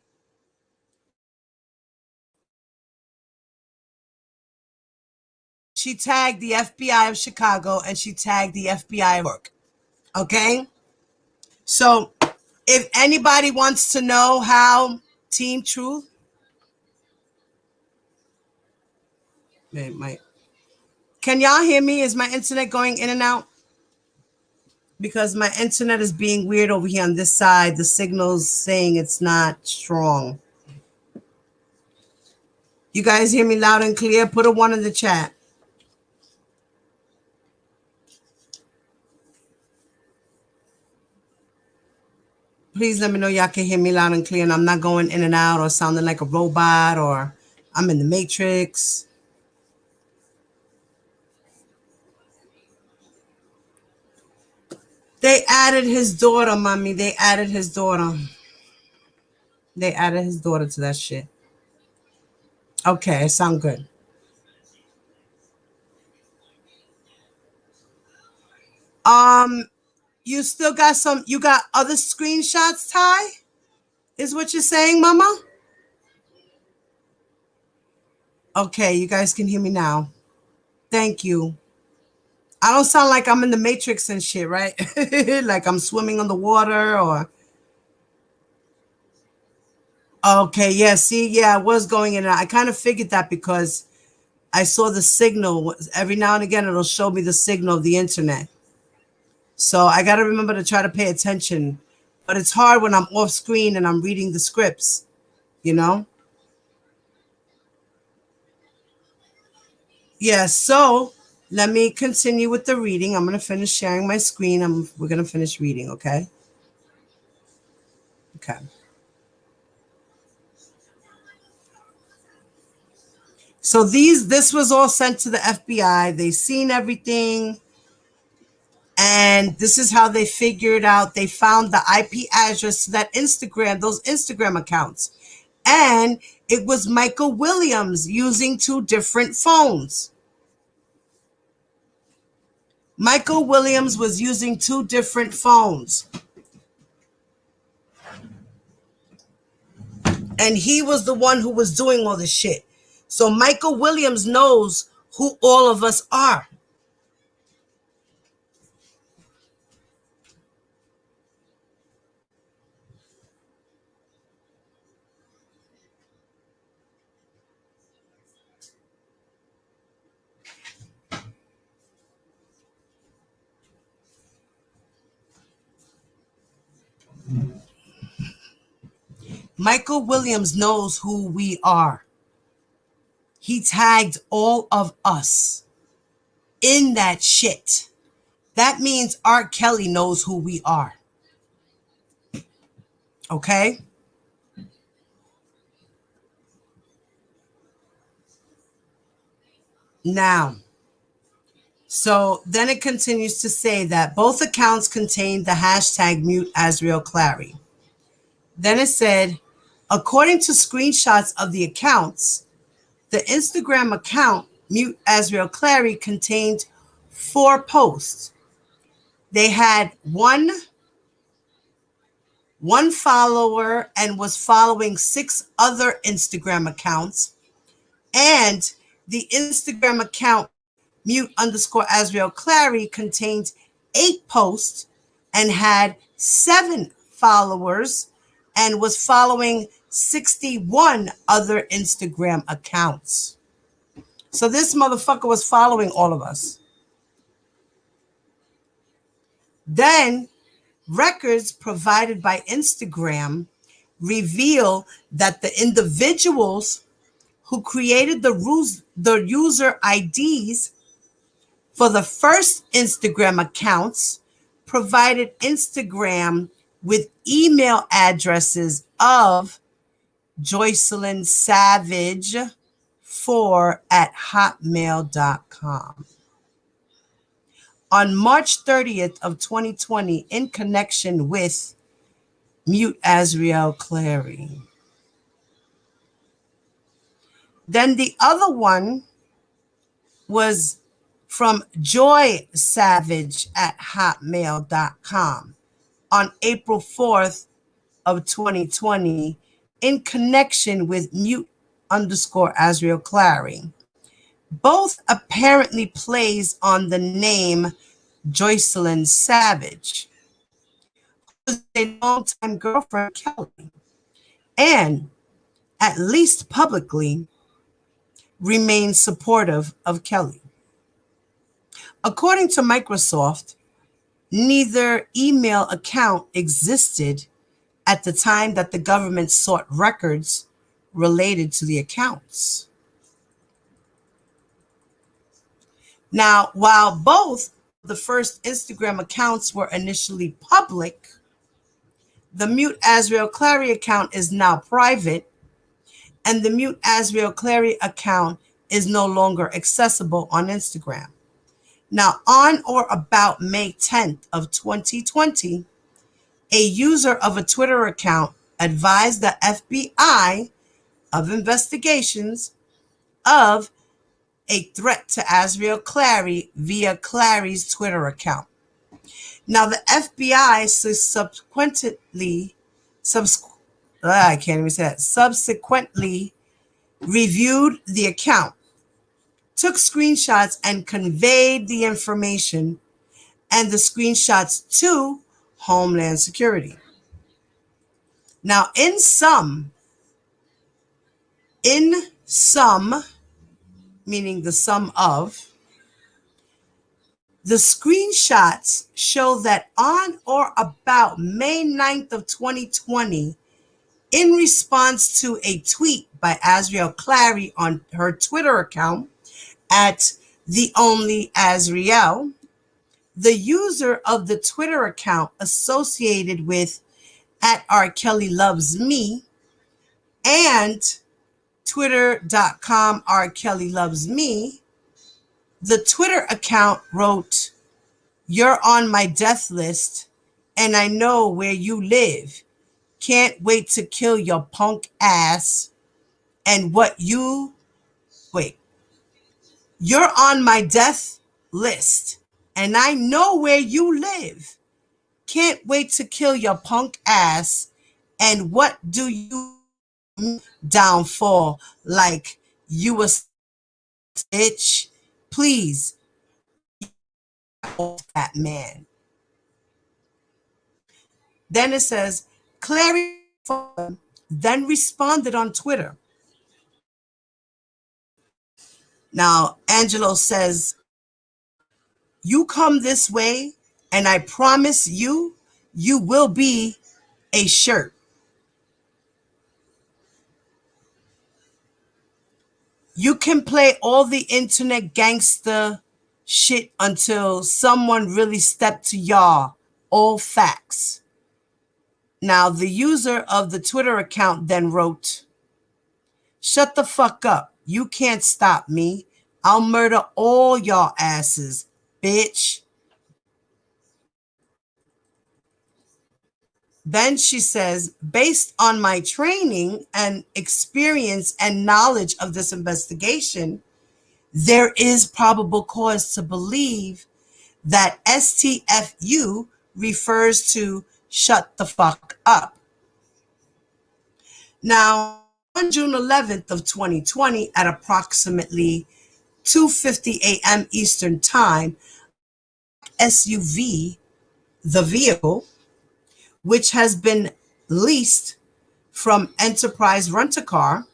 She tagged the FBI of Chicago and she tagged the FBI of New York. Okay? So if anybody wants to know how Team Truth, can y'all hear me? Is my internet going in and out? Because my internet is being weird over here on this side. The signal's saying it's not strong. You guys hear me loud and clear? Put a 1 in the chat. Please let me know y'all can hear me loud and clear and I'm not going in and out or sounding like a robot or I'm in the Matrix. They added his daughter, mommy. They added his daughter. They added his daughter to that shit. Okay, it sound good. You still got you got other screenshots, Ty? Is what you're saying, mama? Okay, you guys can hear me now. Thank you. I don't sound like I'm in the Matrix and shit, right? Like I'm swimming on the water or... Okay, yeah, see, yeah, I was going in and I kind of figured that because I saw the signal. Every now and again, it'll show me the signal of the internet. So I got to remember to try to pay attention. But it's hard when I'm off screen and I'm reading the scripts, you know? Yeah, so let me continue with the reading. I'm going to finish sharing my screen. We're going to finish reading, okay? Okay. So this was all sent to the FBI. They seen everything. And this is how they figured out. They found the IP address to that Instagram, those Instagram accounts. And it was Michael Williams using 2 different phones. Michael Williams was using 2 different phones. And he was the one who was doing all this shit. So Michael Williams knows who all of us are. Michael Williams knows who we are. He tagged all of us in that shit. That means R. Kelly knows who we are. Okay? Now, so then it continues to say that both accounts contained the hashtag mute Azriel Clary. Then it said, according to screenshots of the accounts, the Instagram account mute Azriel Clary contained 4 posts. They had one follower and was following 6 other Instagram accounts. And the Instagram account mute _Azriel Clary contained 8 posts and had 7 followers and was following 61 other Instagram accounts. So this motherfucker was following all of us. Then records provided by Instagram reveal that the individuals who created the user IDs for the first Instagram accounts provided Instagram with email addresses of Joycelyn Savage 4@hotmail.com. On March 30th of 2020, in connection with Mute Azriel Clary. Then the other one was from Joy Savage at hotmail.com on April 4th of 2020 in connection with Mute _Azriel Clary. Both apparently plays on the name Joycelyn Savage, who is a longtime girlfriend of Kelly, and at least publicly remains supportive of Kelly. According to Microsoft, neither email account existed at the time that the government sought records related to the accounts. Now, while both the first Instagram accounts were initially public, the Mute Azriel Clary account is now private, and the Mute Azriel Clary account is no longer accessible on Instagram. Now, on or about May 10th of 2020, a user of a Twitter account advised the FBI of investigations of a threat to Azriel Clary via Clary's Twitter account. Now, the FBI subsequently reviewed the account, took screenshots, and conveyed the information and the screenshots to Homeland Security. Now, in sum, meaning the sum of, the screenshots show that on or about May 9th of 2020, in response to a tweet by Azriel Clary on her Twitter account at The Only Azriel, the user of the Twitter account associated with at R. Kelly Loves Me and twitter.com R. Kelly Loves Me, the Twitter account wrote, "You're on my death list, and I know where you live. Can't wait to kill your punk ass. And you're on my death list, and I know where you live. Can't wait to kill your punk ass. And what do you downfall like you a bitch? Please, that man." Then it says, Clary then responded on Twitter. Now, Angelo says, "You come this way, and I promise you, you will be a shirt." You can play all the internet gangster shit until someone really stepped to y'all. All facts. Now, the user of the Twitter account then wrote, "Shut the fuck up. You can't stop me. I'll murder all y'all asses, bitch." Then she says, "Based on my training and experience and knowledge of this investigation, there is probable cause to believe that STFU refers to shut the fuck up." Now, on June 11th of 2020 at approximately 2:50 a.m. Eastern Time, SUV, the vehicle, which has been leased from Enterprise Rent-A-Car,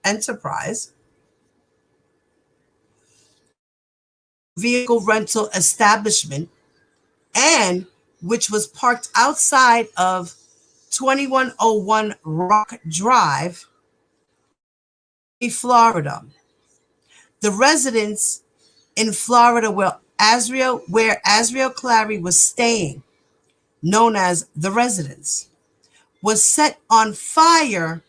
Enterprise, vehicle rental establishment, and which was parked outside of 2101 Rock Drive, Florida. The residence in Florida where Azriel Clary was staying, known as the residence, was set on fire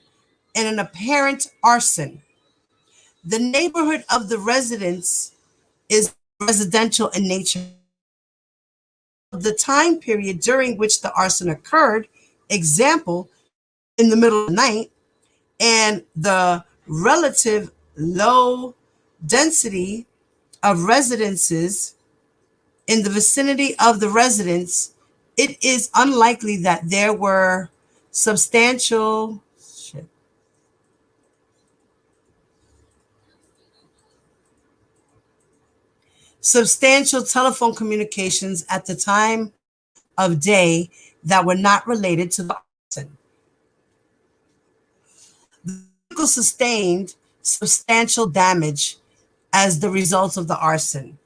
in an apparent arson. The neighborhood of the residence is residential in nature. The time period during which the arson occurred, example, in the middle of the night, and the relative low density of residences in the vicinity of the residence, it is unlikely that there were substantial telephone communications at the time of day that were not related to the arson. The vehicle sustained substantial damage as the result of the arson.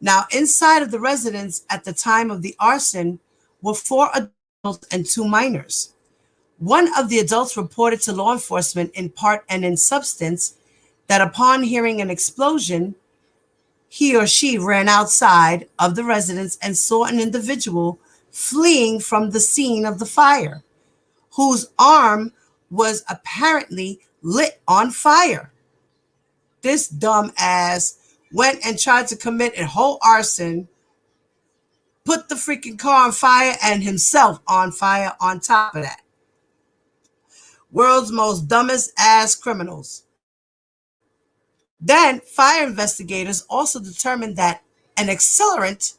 Now, inside of the residence at the time of the arson were 4 adults and 2 minors. One of the adults reported to law enforcement in part and in substance that upon hearing an explosion, he or she ran outside of the residence and saw an individual fleeing from the scene of the fire, whose arm was apparently lit on fire. This dumb ass went and tried to commit a whole arson, put the freaking car on fire and himself on fire on top of that. World's most dumbest ass criminals. Then fire investigators also determined that an accelerant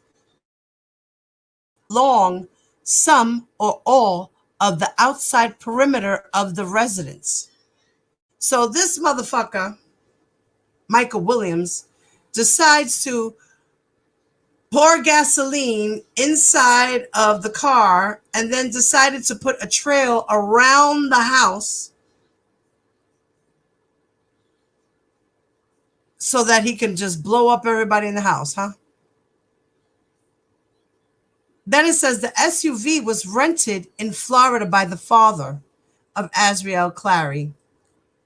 along some or all of the outside perimeter of the residence. So this motherfucker, Michael Williams, decides to pour gasoline inside of the car and then decided to put a trail around the house so that he can just blow up everybody in the house, huh? Then it says the SUV was rented in Florida by the father of Azriel Clarys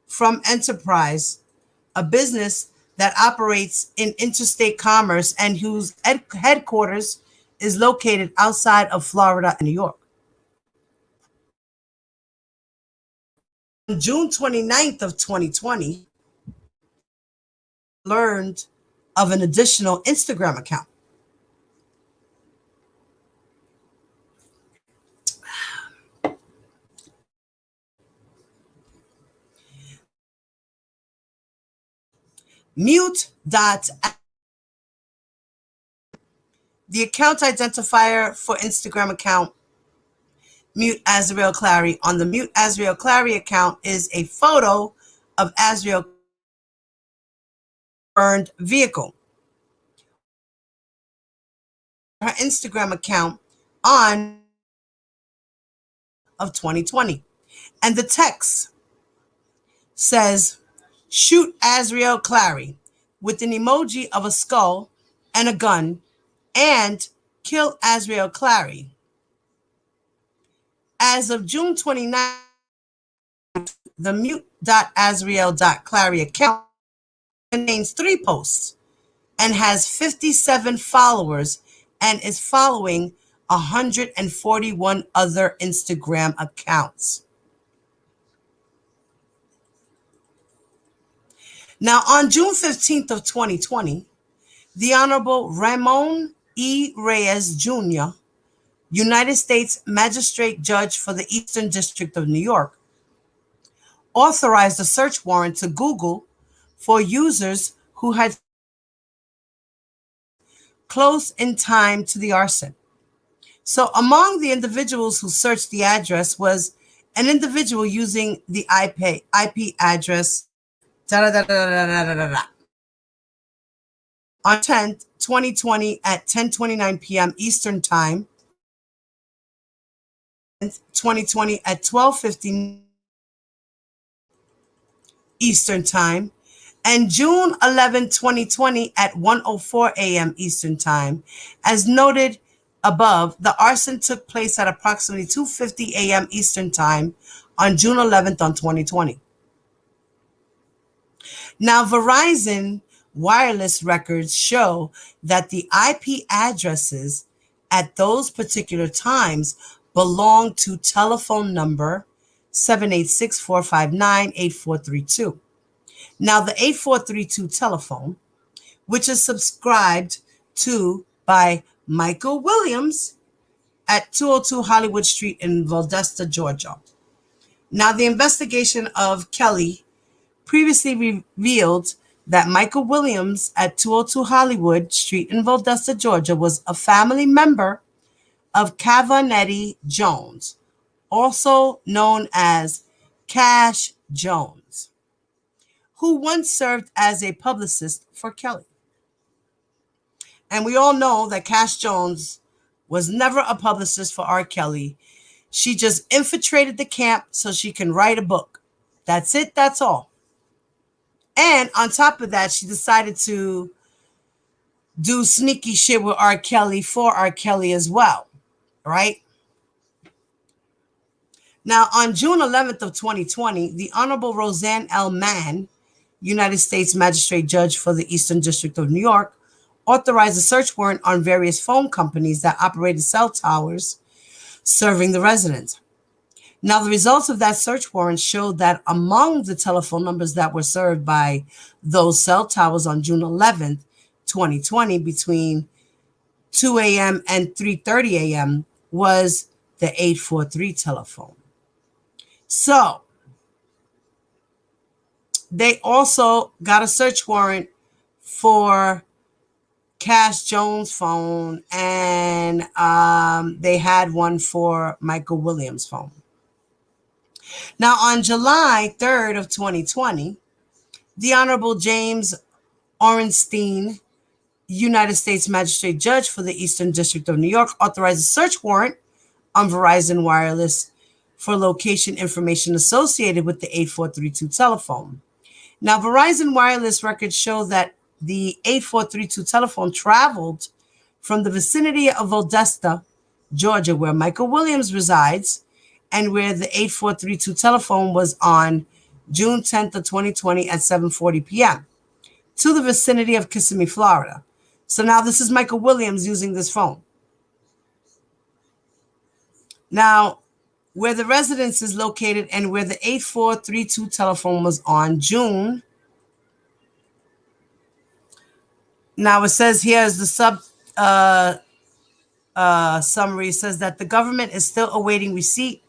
from Enterprise, a business that operates in interstate commerce and whose headquarters is located outside of Florida and New York. On June 29th of 2020, learned of an additional Instagram account. The account identifier for Instagram account Mute Azriel Clarys. On the Mute Azriel Clarys account is a photo of Azriel burned vehicle. Her Instagram account on of 2020. And the text says, shoot Azriel Clarys with an emoji of a skull and a gun and kill Azriel Clarys. As of June 29th, the mute.azriel.clarys account contains 3 posts and has 57 followers and is following 141 other Instagram accounts. Now, on June 15th of 2020, the Honorable Ramon E. Reyes Jr., United States Magistrate Judge for the Eastern District of New York, authorized a search warrant to Google for users who had close in time to the arson. So among the individuals who searched the address was an individual using the IP address on 10th, 2020 at 10:29 p.m. Eastern Time, 2020 at 12:15 Eastern Time, and June 11, 2020 at 1:04 a.m. Eastern Time. As noted above, the arson took place at approximately 2:50 a.m. Eastern Time on June 11th on 2020. Now, Verizon wireless records show that the IP addresses at those particular times belong to telephone number 786-459-8432. Now, the 8432 telephone, which is subscribed to by Michael Williams at 202 Hollywood Street in Valdosta, Georgia. Now, the investigation of Kelly previously revealed that Michael Williams at 202 Hollywood Street in Valdosta, Georgia, was a family member of Cavanetti Jones, also known as Cash Jones, who once served as a publicist for Kelly. And we all know that Cash Jones was never a publicist for R. Kelly. She just infiltrated the camp so she can write a book. That's it. That's all. And on top of that, she decided to do sneaky shit with R. Kelly for R. Kelly as well, right? Now, on June 11th of 2020, the Honorable Roseanne L. Mann, United States Magistrate Judge for the Eastern District of New York, authorized a search warrant on various phone companies that operated cell towers serving the residents. Now, the results of that search warrant showed that among the telephone numbers that were served by those cell towers on June 11th, 2020, between 2 a.m. and 3:30 a.m. was the 843 telephone. So, they also got a search warrant for Cash Jones' phone, and they had one for Michael Williams' phone. Now, on July 3rd of 2020, the Honorable James Orenstein, United States Magistrate Judge for the Eastern District of New York, authorized a search warrant on Verizon Wireless for location information associated with the 8432 telephone. Now, Verizon Wireless records show that the 8432 telephone traveled from the vicinity of Valdosta, Georgia, where Michael Williams resides, and where the 8432 telephone was on June 10th of 2020 at 7:40 p.m., to the vicinity of Kissimmee, Florida. So now this is Michael Williams using this phone. Now, where the residence is located and where the 8432 telephone was on June. Now it says here is the summary. It says that the government is still awaiting receipt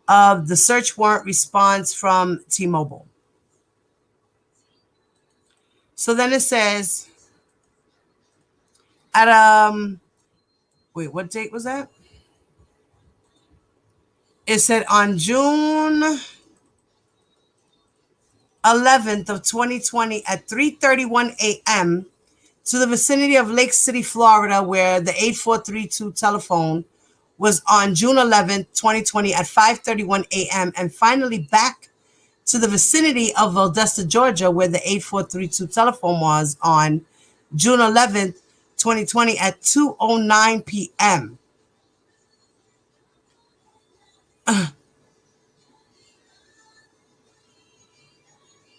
of the search warrant response from T-Mobile. So then it says at wait, what date was that? It said on June 11th of 2020 at 3:31 a.m. to the vicinity of Lake City, Florida, where the 8432 telephone was on June 11th, 2020 at 5:31 a.m. and finally back to the vicinity of Valdosta, Georgia, where the 8432 telephone was on June 11th, 2020 at 2:09 p.m.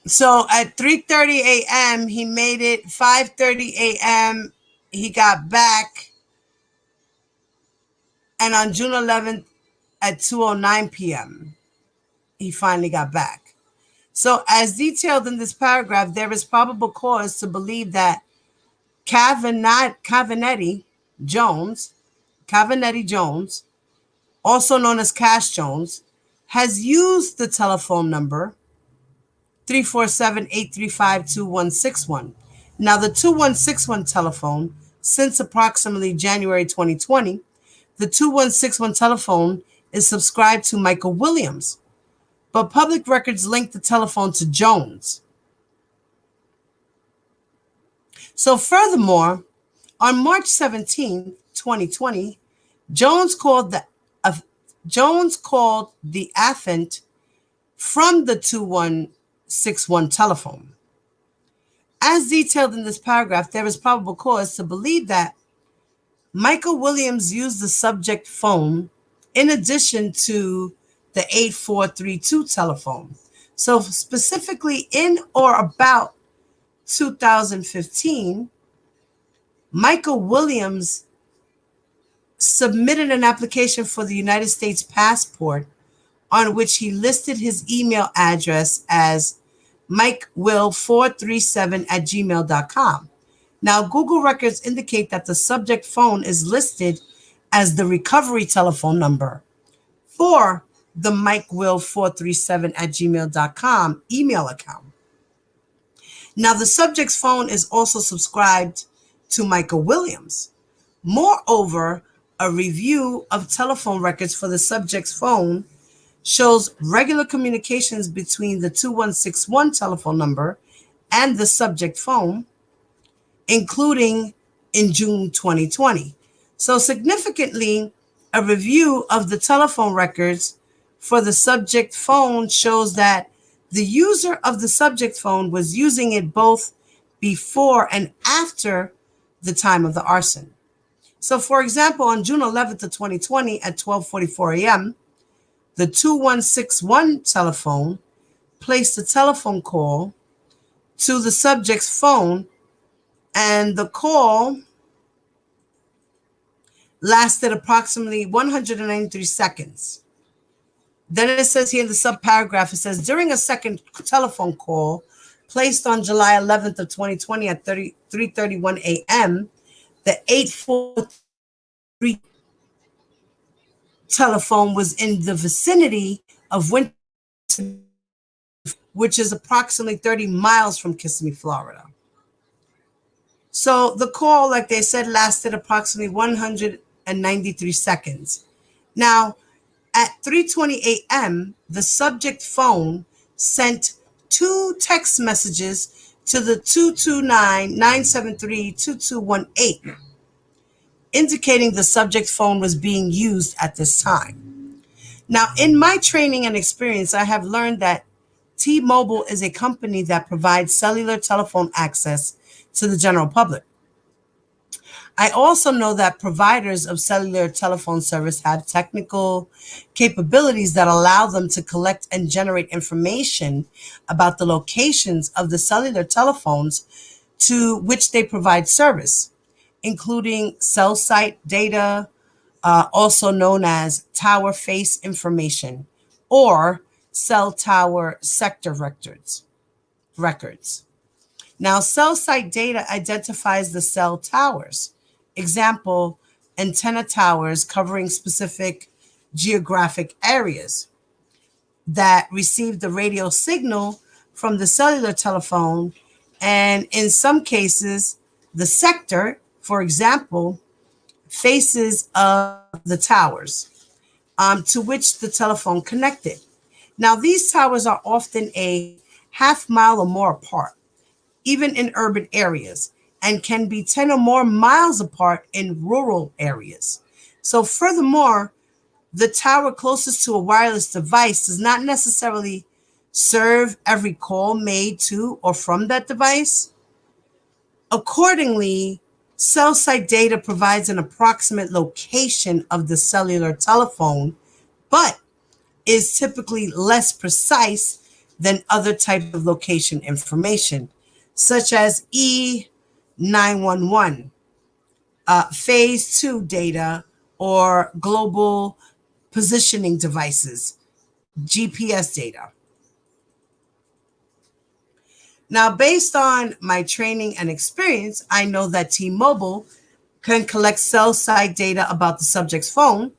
So at 3:30 a.m., he made it. 5:30 a.m., he got back. And on June 11th at 2:09 p.m., he finally got back. So as detailed in this paragraph, there is probable cause to believe that Cavanetti Jones, also known as Cash Jones, has used the telephone number 347-835-2161. Now, the 2161 telephone, since approximately January 2020, the 2161 telephone is subscribed to Michael Williams, but public records link the telephone to Jones. So furthermore, on March 17, 2020, Jones called the affiant from the 2161 telephone. As detailed in this paragraph, there is probable cause to believe that Michael Williams used the subject phone in addition to the 8432 telephone. So specifically in or about 2015, Michael Williams submitted an application for the United States passport on which he listed his email address as MikeWill437@gmail.com. Now, Google records indicate that the subject phone is listed as the recovery telephone number for the MikeWill437@gmail.com email account. Now, the subject's phone is also subscribed to Michael Williams. Moreover, a review of telephone records for the subject's phone shows regular communications between the 2161 telephone number and the subject phone, including in June 2020. So significantly, a review of the telephone records for the subject phone shows that the user of the subject phone was using it both before and after the time of the arson. So, for example, on June 11th of 2020 at 12:44 a.m., the 2161 telephone placed a telephone call to the subject's phone, and the call lasted approximately 193 seconds. Then it says here in the subparagraph, it says, during a second telephone call placed on July 11th of 2020 at 3:31 a.m., the 843 telephone was in the vicinity of Winter, which is approximately 30 miles from Kissimmee, Florida. So the call, like they said, lasted approximately 193 seconds. Now, at 3:20 a.m., the subject phone sent 2 text messages to the 229-973-2218, indicating the subject phone was being used at this time. Now, in my training and experience, I have learned that T-Mobile is a company that provides cellular telephone access to the general public. I also know that providers of cellular telephone service have technical capabilities that allow them to collect and generate information about the locations of the cellular telephones to which they provide service, including cell site data, also known as tower face information, or cell tower sector records. Now, cell site data identifies the cell towers. Example, antenna towers covering specific geographic areas that receive the radio signal from the cellular telephone, and in some cases, the sector, for example, faces of the towers to which the telephone connected. Now, these towers are often a half mile or more apart, even in urban areas, and can be 10 or more miles apart in rural areas. So furthermore, the tower closest to a wireless device does not necessarily serve every call made to or from that device. Accordingly, cell site data provides an approximate location of the cellular telephone, but is typically less precise than other types of location information, such as E911, phase 2 data, or global positioning devices, GPS data. Now, based on my training and experience, I know that T-Mobile can collect cell site data about the subject's phone.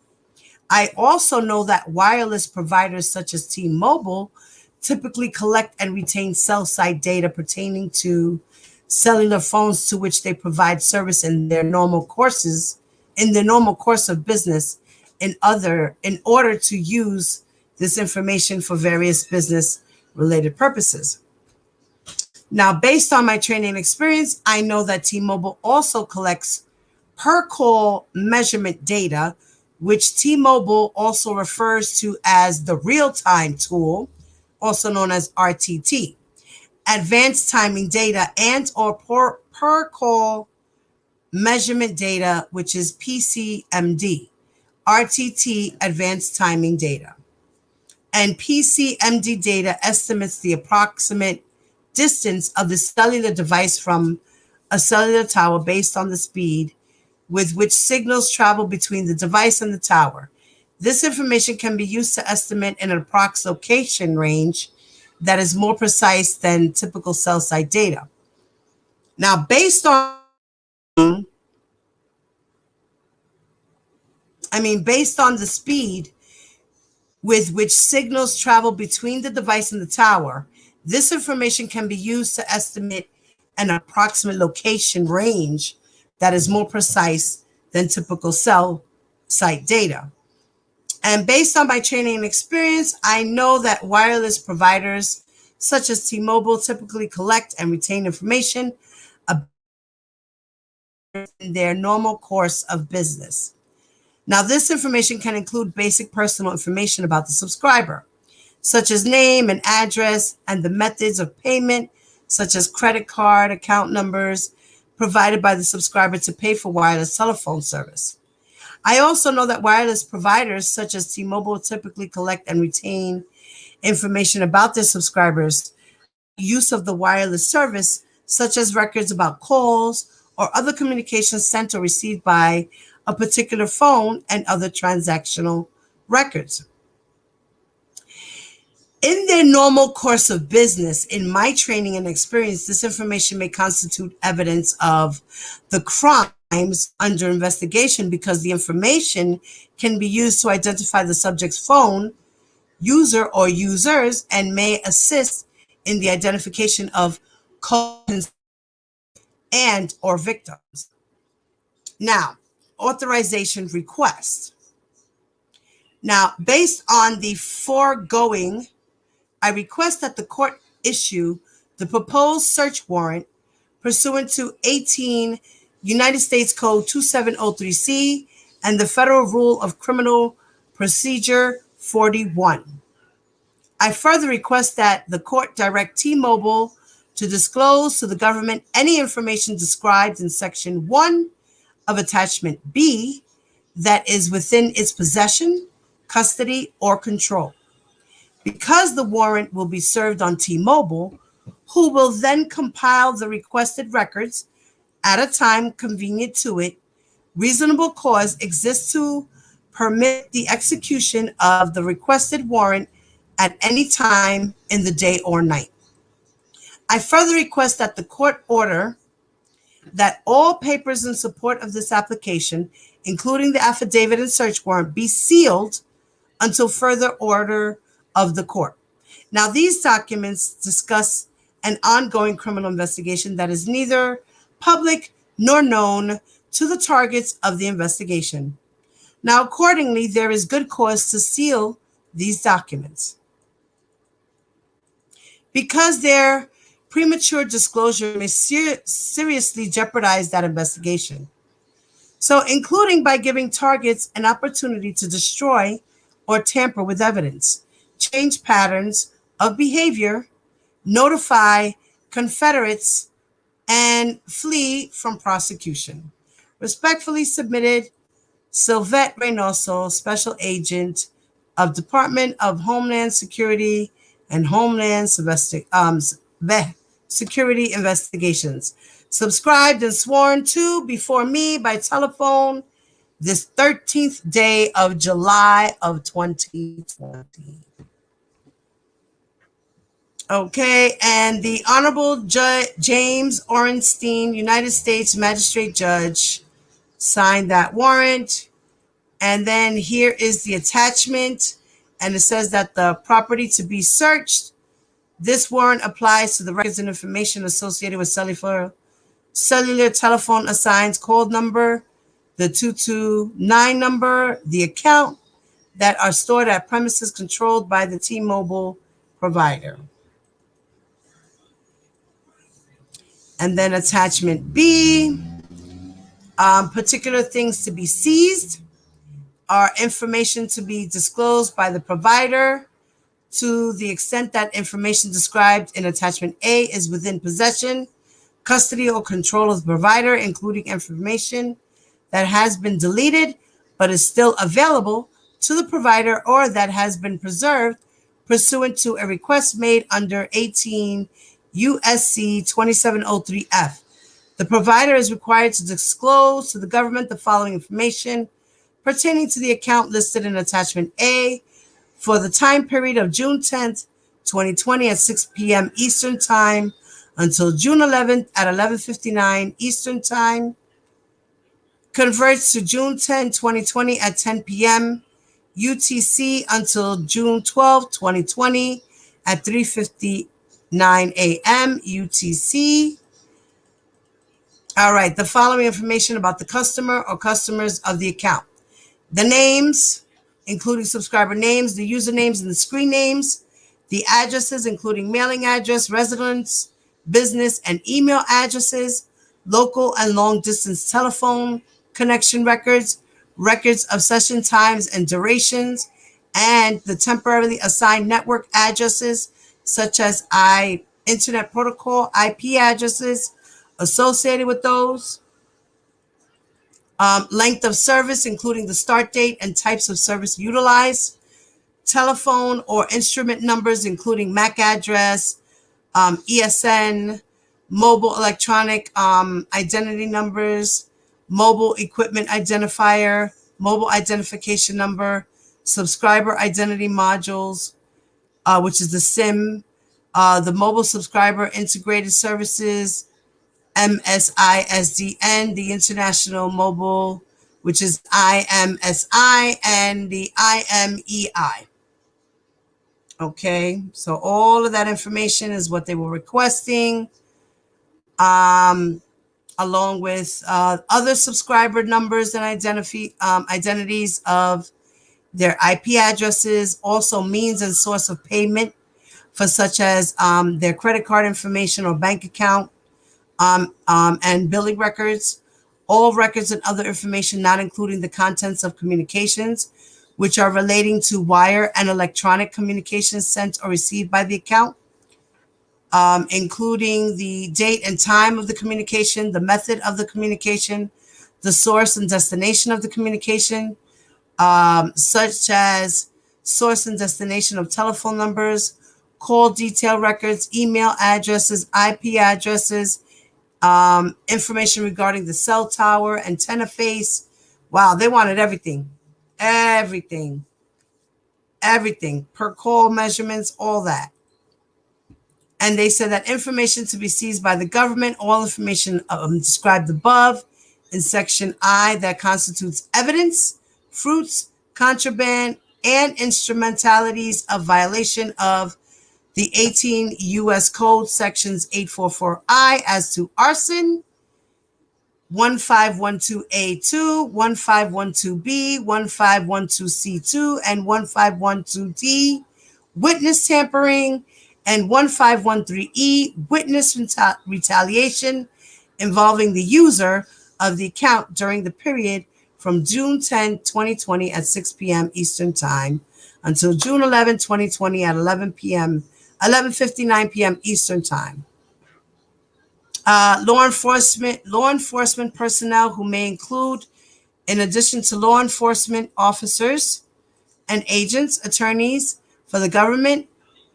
I also know that wireless providers such as T-Mobile typically collect and retain cell site data pertaining to cellular phones to which they provide service in their normal course of business in order to use this information for various business related purposes. Now, based on my training and experience, I know that T-Mobile also collects per call measurement data, which T-Mobile also refers to as the real-time tool, also known as RTT, advanced timing data, and or per call measurement data, which is PCMD, RTT advanced timing data. And PCMD data estimates the approximate distance of the cellular device from a cellular tower based on the speed with which signals travel between the device and the tower. This information can be used to estimate an approximate location range that is more precise than typical cell site data. Now, based on the speed with which signals travel between the device and the tower, this information can be used to estimate an approximate location range that is more precise than typical cell site data. And based on my training and experience, I know that wireless providers such as T-Mobile typically collect and retain information about their normal course of business. Now, this information can include basic personal information about the subscriber, such as name and address, and the methods of payment, such as credit card, account numbers, provided by the subscriber to pay for wireless telephone service. I also know that wireless providers such as T-Mobile typically collect and retain information about their subscribers' use of the wireless service, such as records about calls or other communications sent or received by a particular phone and other transactional records. In their normal course of business, in my training and experience, this information may constitute evidence of the crimes under investigation because the information can be used to identify the subject's phone, user or users, and may assist in the identification of co-conspirators and or victims. Now, authorization request. Now, based on the foregoing, I request that the court issue the proposed search warrant pursuant to 18 United States Code 2703C and the Federal Rule of Criminal Procedure 41. I further request that the court direct T-Mobile to disclose to the government any information described in Section 1 of Attachment B that is within its possession, custody, or control. Because the warrant will be served on T-Mobile, who will then compile the requested records at a time convenient to it, reasonable cause exists to permit the execution of the requested warrant at any time in the day or night. I further request that the court order that all papers in support of this application, including the affidavit and search warrant, be sealed until further order of the court. Now, these documents discuss an ongoing criminal investigation that is neither public nor known to the targets of the investigation. Now, accordingly, there is good cause to seal these documents. Because their premature disclosure may seriously jeopardize that investigation. So, including by giving targets an opportunity to destroy or tamper with evidence, change patterns of behavior, notify Confederates, and flee from prosecution. Respectfully submitted, Sylvette Reynoso, Special Agent of Department of Homeland Security and Homeland Security Investigations. Subscribed and sworn to before me by telephone this 13th day of July of 2020. Okay, and the Honorable James Orenstein, United States Magistrate Judge, signed that warrant. And then here is the attachment, and it says that the property to be searched, this warrant applies to the records and information associated with cellular telephone assigns code number, the 229 number, the account that are stored at premises controlled by the T-Mobile provider. And then attachment B, particular things to be seized are information to be disclosed by the provider to the extent that information described in attachment A is within possession, custody, or control of the provider, including information that has been deleted but is still available to the provider or that has been preserved pursuant to a request made under 18 U.S.C. 2703F. The provider is required to disclose to the government the following information pertaining to the account listed in attachment A for the time period of June 10th, 2020 at 6 p.m. Eastern Time until June 11th at 11:59 Eastern Time. Converts to June 10, 2020 at 10 p.m. UTC until June 12, 2020 at 3:59 a.m. UTC. All right, the following information about the customer or customers of the account. The names, including subscriber names, the usernames and the screen names, the addresses, including mailing address, residence, business, and email addresses, local and long distance telephone connection records, records of session times and durations, and the temporarily assigned network addresses, such as Internet Protocol IP addresses associated with those. Length of service, including the start date and types of service utilized. Telephone or instrument numbers, including MAC address, ESN, mobile electronic identity numbers, mobile equipment identifier, mobile identification number, subscriber identity modules, which is the SIM, the mobile subscriber integrated services, MSISDN, the International Mobile, which is IMSI, and the IMEI. Okay, so all of that information is what they were requesting, along with other subscriber numbers and identities of their IP addresses, also means and source of payment for such as their credit card information or bank account, and billing records, all records and other information not including the contents of communications which are relating to wire and electronic communications sent or received by the account, including the date and time of the communication, the method of the communication, the source and destination of the communication, such as source and destination of telephone numbers, call detail records, email addresses, IP addresses, information regarding the cell tower, antenna face. Wow, they wanted everything, per call measurements, all that. And they said that information to be seized by the government, all information described above in section I that constitutes evidence, fruits, contraband, and instrumentalities of violation of the 18 U.S. Code sections 844I as to arson, 1512A2, 1512B, 1512C2, and 1512D, witness tampering, and 1513E, witness retaliation involving the user of the account during the period from June 10, 2020 at 6 p.m. Eastern Time until June 11, 2020 at 11:59 p.m. Eastern Time. Law enforcement personnel who may include, in addition to law enforcement officers and agents, attorneys for the government,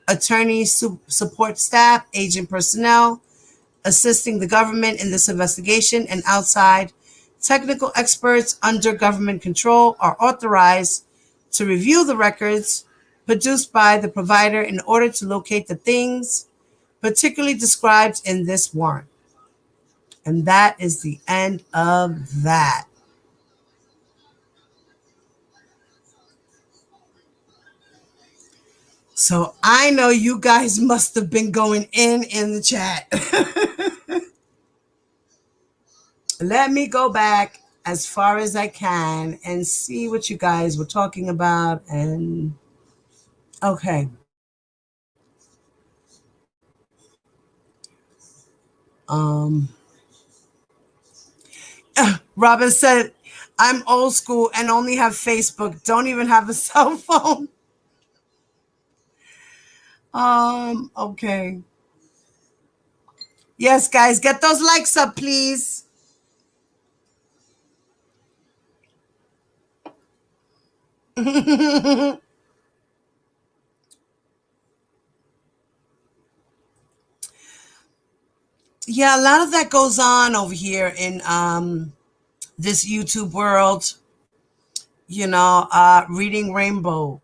attorney support staff, agent personnel assisting the government in this investigation, and outside technical experts under government control are authorized to review the records produced by the provider in order to locate the things particularly described in this warrant. And that is the end of that. So I know you guys must have been going in the chat. Let me go back as far as I can and see what you guys were talking about. And okay. Robin said, I'm old school and only have Facebook. Don't even have a cell phone. Okay. Yes, guys, get those likes up, please. Yeah, a lot of that goes on over here in this YouTube world. You know, reading Rainbow.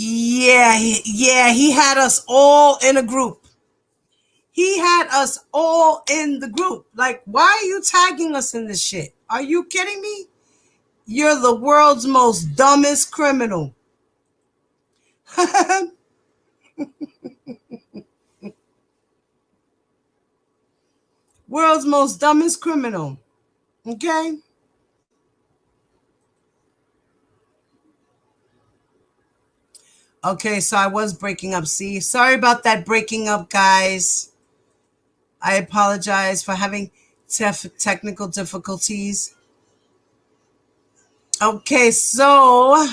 Yeah, he had us all in a group. He had us all in the group. Like, why are you tagging us in this shit? Are you kidding me? You're the world's most dumbest criminal. World's most dumbest criminal. Okay? Okay, so I was breaking up. See, sorry about that breaking up, guys. I apologize for having technical difficulties. Okay, so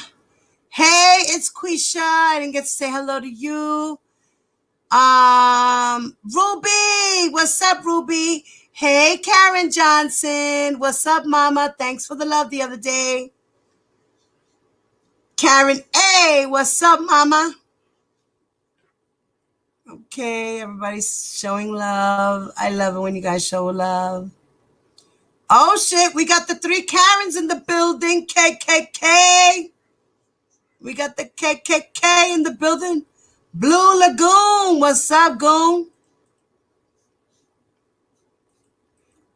hey, it's Quisha. I didn't get to say hello to you. Ruby, what's up, Ruby? Hey, Karen Johnson, what's up, Mama? Thanks for the love the other day. Karen A, what's up, Mama? Okay, everybody's showing love. I love it when you guys show love. Oh shit, we got the three Karens in the building. KKK. We got the KKK in the building. Blue Lagoon, what's up, Goon?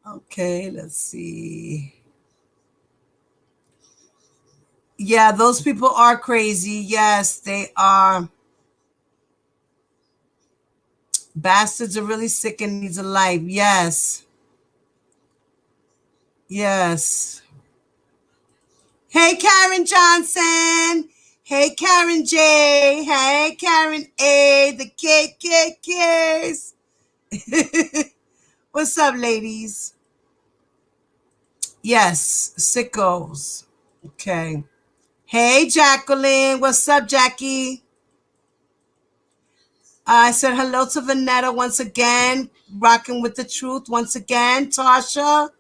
Okay, let's see. Yeah, those people are crazy. Yes, they are. Bastards are really sick and needs a life. Yes. Yes. Hey, Karen Johnson. Hey, Karen J. Hey, Karen A. The KKKs. What's up, ladies? Yes, sickos. Okay. Hey, Jacqueline. What's up, Jackie? I said hello to Vanetta once again. Rocking with the truth once again. Tasha.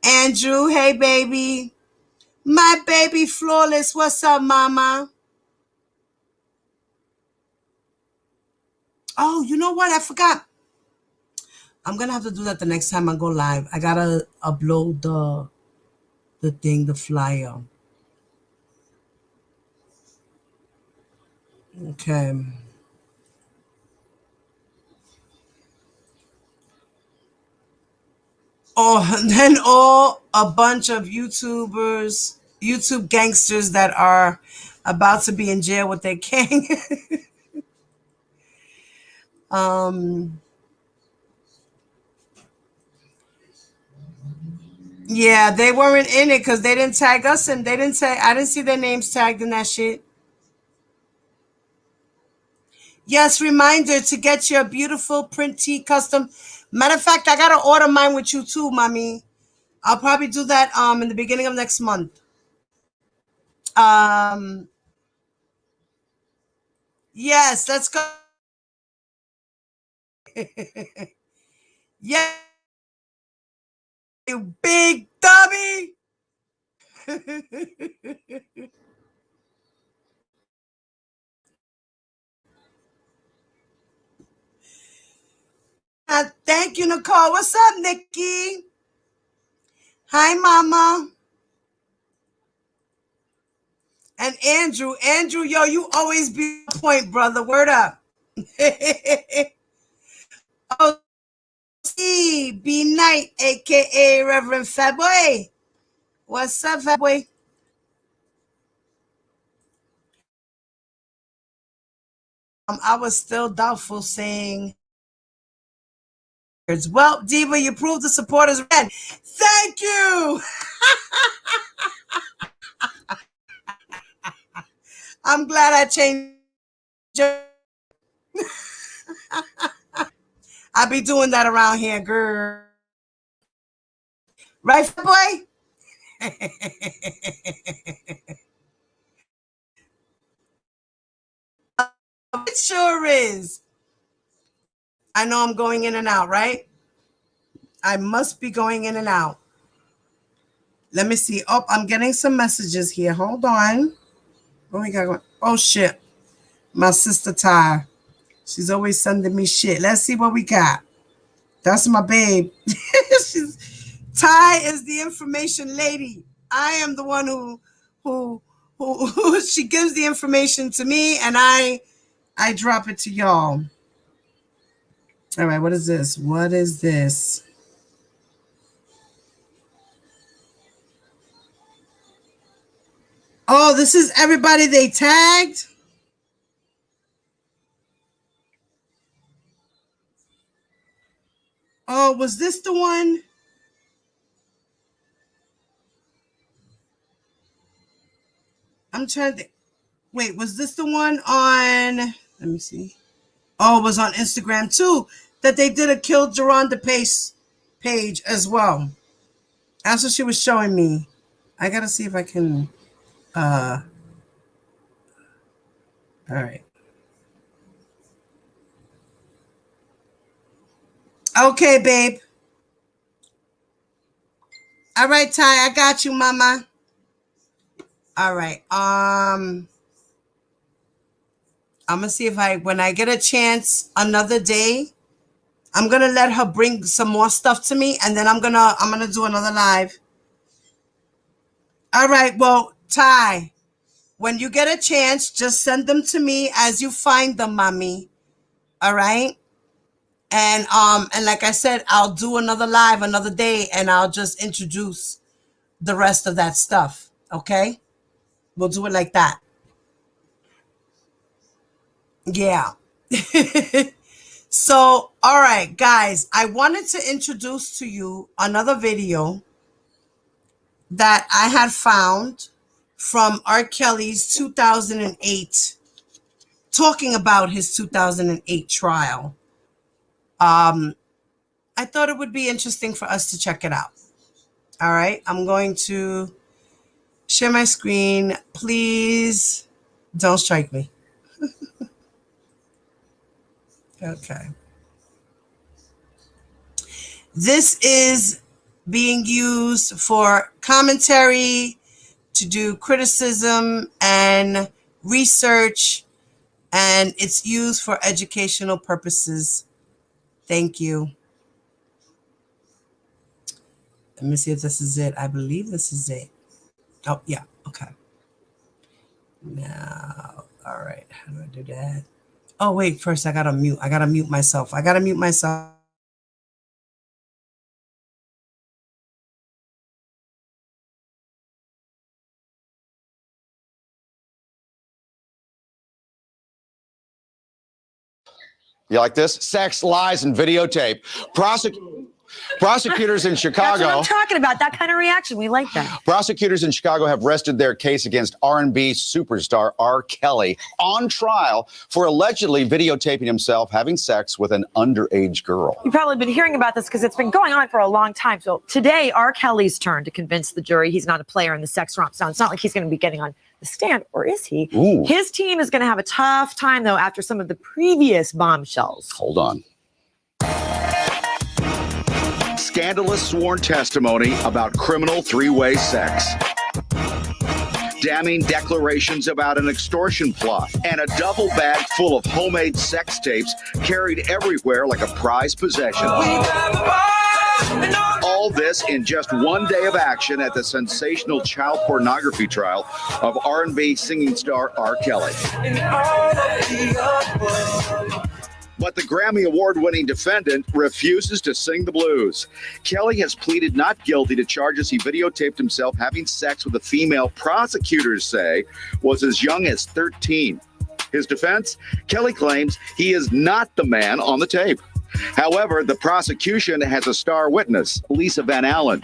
Andrew. Hey, baby. My baby Flawless. What's up, mama? Oh, you know what? I forgot. I'm going to have to do that the next time I go live. I got to upload the thing, the flyer. Okay. Oh, and then a bunch of YouTube gangsters that are about to be in jail with their gang. um, yeah, they weren't in it because they didn't tag us and they didn't say, I didn't see their names tagged in that shit. Yes, reminder to get your beautiful print tee custom. Matter of fact, I gotta order mine with you too, mommy. I'll probably do that in the beginning of next month. Um, yes, let's go. Yeah, you big dummy. Thank you, Nicole. What's up, Nikki? Hi, Mama. And Andrew. Andrew, yo, you always be on point, brother. Word up. Oh, see, B Knight, aka Reverend Fatboy. What's up, Fatboy? I was still doubtful saying words. Well, Diva, you proved the supporters red. Thank you. I'm glad I changed. I be doing that around here, girl. Right, boy? It sure is. I know I'm going in and out, right? I must be going in and out. Let me see. Oh, I'm getting some messages here. Hold on. What we got going? Oh, shit. My sister Ty. She's always sending me shit. Let's see what we got. That's my babe. She's Ty is the information lady. I am the one who she gives the information to me, and I drop it to y'all. All right, what is this? What is this? Oh, this is everybody they tagged? Oh, was this the one? I'm trying to wait, was this the one on, let me see. Oh, it was on Instagram too, that they did a Kill Geronda Pace page as well. That's what she was showing me. I gotta see if I can, all right. Okay, babe. All right, Ty, I got you, mama. All right. I'm gonna see if when I get a chance another day, I'm gonna let her bring some more stuff to me, and then I'm gonna do another live. All right, well, Ty, when you get a chance, just send them to me as you find them, mommy. All right? And like I said, I'll do another live another day, and I'll just introduce the rest of that stuff. Okay? We'll do it like that. Yeah. So, all right, guys, I wanted to introduce to you another video that I had found from R. Kelly's 2008, talking about his 2008 trial. I thought it would be interesting for us to check it out. All right, I'm going to share my screen. Please don't strike me. Okay. This is being used for commentary, to do criticism and research, and it's used for educational purposes. Thank you. Let me see if this is it. I believe this is it. Oh, yeah. Okay. Now, all right. How do I do that? Oh, wait. First, I got to mute. I got to mute myself. You like this? Sex, lies, and videotape. Prosecutors in Chicago. That's what I'm talking about. That kind of reaction. We like that. Prosecutors in Chicago have rested their case against R&B superstar R. Kelly on trial for allegedly videotaping himself having sex with an underage girl. You've probably been hearing about this because it's been going on for a long time. So today, R. Kelly's turn to convince the jury he's not a player in the sex romp. Now, it's not like he's going to be getting on the stand, or is he? Ooh. His team is going to have a tough time, though, after some of the previous bombshells. Hold on. Scandalous sworn testimony about criminal three-way sex. Damning declarations about an extortion plot, and a duffel bag full of homemade sex tapes carried everywhere like a prized possession. All this in just one day of action at the sensational child pornography trial of R&B singing star R. Kelly. But the Grammy Award-winning defendant refuses to sing the blues. Kelly has pleaded not guilty to charges he videotaped himself having sex with a female prosecutors say was as young as 13. His defense? Kelly claims he is not the man on the tape. However, the prosecution has a star witness, Lisa Van Allen.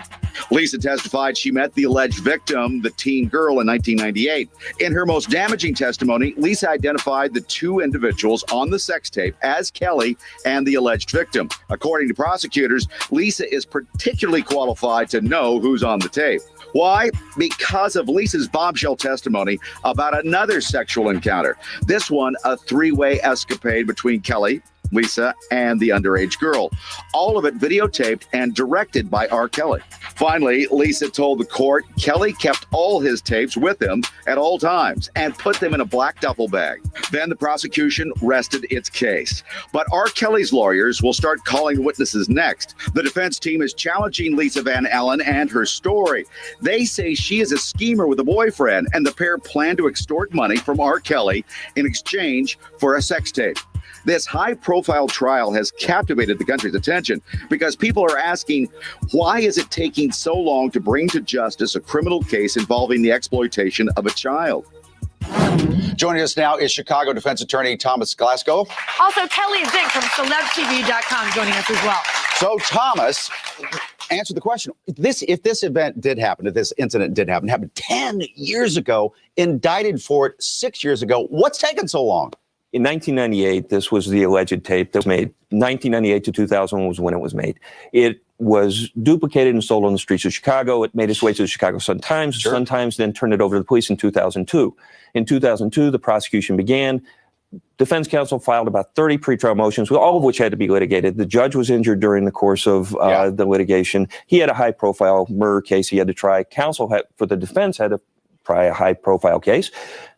Lisa testified she met the alleged victim, the teen girl, in 1998. In her most damaging testimony, Lisa identified the two individuals on the sex tape as Kelly and the alleged victim. According to prosecutors, Lisa is particularly qualified to know who's on the tape. Why? Because of Lisa's bombshell testimony about another sexual encounter. This one, a three-way escapade between Kelly, Lisa, and the underage girl. All of it videotaped and directed by R. Kelly. Finally, Lisa told the court Kelly kept all his tapes with him at all times and put them in a black duffel bag. Then the prosecution rested its case. But R. Kelly's lawyers will start calling witnesses next. The defense team is challenging Lisa Van Allen and her story. They say she is a schemer with a boyfriend, and the pair plan to extort money from R. Kelly in exchange for a sex tape. This high-profile trial has captivated the country's attention because people are asking, why is it taking so long to bring to justice a criminal case involving the exploitation of a child? Joining us now is Chicago defense attorney Thomas Glasgow. Also, Kelly Zink from celebtv.com joining us as well. So, Thomas, answer the question. If this event did happen, if this incident did happen, happened 10 years ago, indicted for it 6 years ago, what's taken so long? In 1998, this was the alleged tape that was made. 1998 to 2000 was when it was made. It was duplicated and sold on the streets of Chicago. It made its way to the Chicago Sun-Times. Sure. The Sun-Times then turned it over to the police in 2002. In 2002, the prosecution began. Defense counsel filed about 30 pretrial motions, all of which had to be litigated. The judge was injured during the course of the litigation. He had a high-profile murder case he had to try. Counsel for the defense had to try a high-profile case.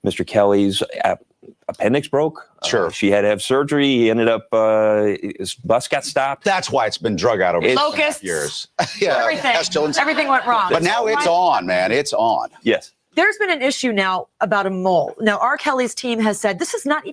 Mr. Kelly's appendix broke. Sure. She had to have surgery. He ended up, his bus got stopped. That's why it's been drug out over Locusts. years. Everything went wrong. But now it's on, man. It's on. Yes. There's been an issue now about a mole. Now, R. Kelly's team has said that's not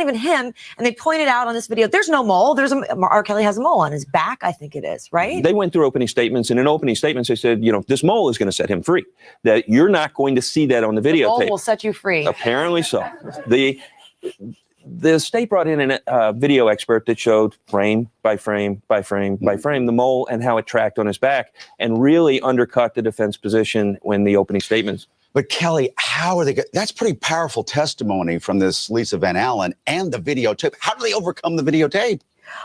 even him, and they pointed out on this video there's no mole. R. Kelly has a mole on his back, I think it is, right? They went through opening statements, and in opening statements, they said, this mole is going to set him free. That you're not going to see that on the videotape. The mole will set you free. Apparently so. The state brought in a video expert that showed frame by frame by frame by frame the mole and how it tracked on his back, and really undercut the defense position when the opening statements. But Kelly, how are they? That's pretty powerful testimony from this Lisa Van Allen and the videotape. How do they overcome the videotape?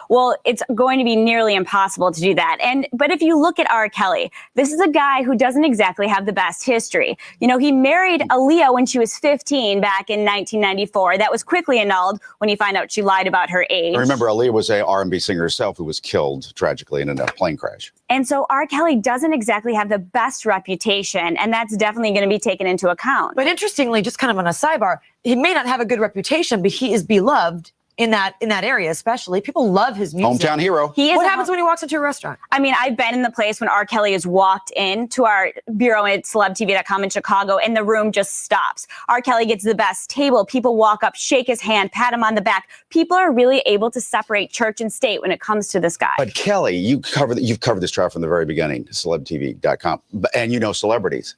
Well, it's going to be nearly impossible to do that. But if you look at R. Kelly, this is a guy who doesn't exactly have the best history. He married Aaliyah when she was 15 back in 1994. That was quickly annulled when he found out she lied about her age. I remember Aaliyah was a R&B singer herself who was killed tragically in a plane crash. And so R. Kelly doesn't exactly have the best reputation, and that's definitely going to be taken into account. But interestingly, just kind of on a sidebar, he may not have a good reputation, but he is beloved in that area, especially. People love his music. Hometown hero. What happens when he walks into a restaurant? I mean, I've been in the place when R. Kelly has walked into our bureau at celebtv.com in Chicago, and the room just stops. R. Kelly gets the best table. People walk up, shake his hand, pat him on the back. People are really able to separate church and state when it comes to this guy. But Kelly, you've covered this trial from the very beginning, celebtv.com, and celebrities.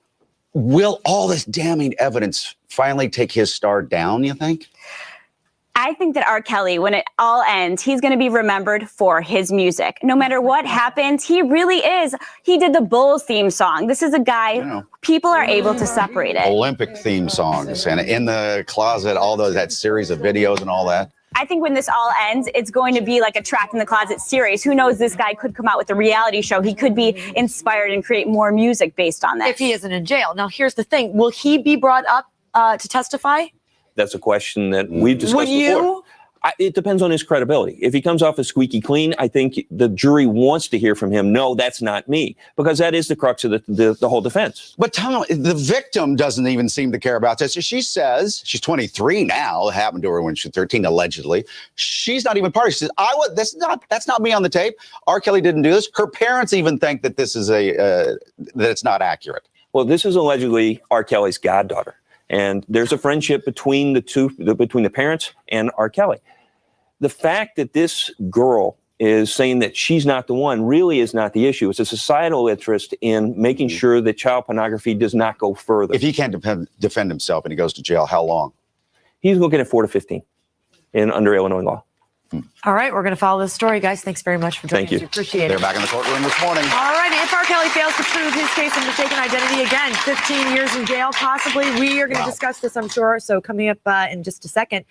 Will all this damning evidence finally take his star down, you think? I think that R. Kelly, when it all ends, he's going to be remembered for his music. No matter what happens, he really is. He did the Bulls theme song. This is a guy, people are able to separate it. Olympic theme songs and In the Closet, that series of videos and all that. I think when this all ends, it's going to be like a Trapped in the Closet series. Who knows, this guy could come out with a reality show. He could be inspired and create more music based on that. If he isn't in jail. Now, here's the thing. Will he be brought up to testify? That's a question that we've discussed Would you? before. It depends on his credibility. If he comes off as squeaky clean, I think the jury wants to hear from him, no, that's not me, because that is the crux of the whole defense. But Tom, the victim doesn't even seem to care about this. She says, she's 23 now, it happened to her when she was 13, allegedly. She's not even part of it. She says, that's not me on the tape. R. Kelly didn't do this. Her parents even think that this is that it's not accurate. Well, this is allegedly R. Kelly's goddaughter. And there's a friendship between between the parents and R. Kelly. The fact that this girl is saying that she's not the one really is not the issue. It's a societal interest in making sure that child pornography does not go further. If he can't defend himself and he goes to jail, how long? He's looking at 4 to 15 under Illinois law. All right, we're going to follow this story, guys. Thanks very much for joining Thank us. you. Appreciate it. They're back in the courtroom this morning. All righty. If R. Kelly fails to prove his case of mistaken identity again, 15 years in jail, possibly. We are going to discuss this, I'm sure. So coming up in just a second.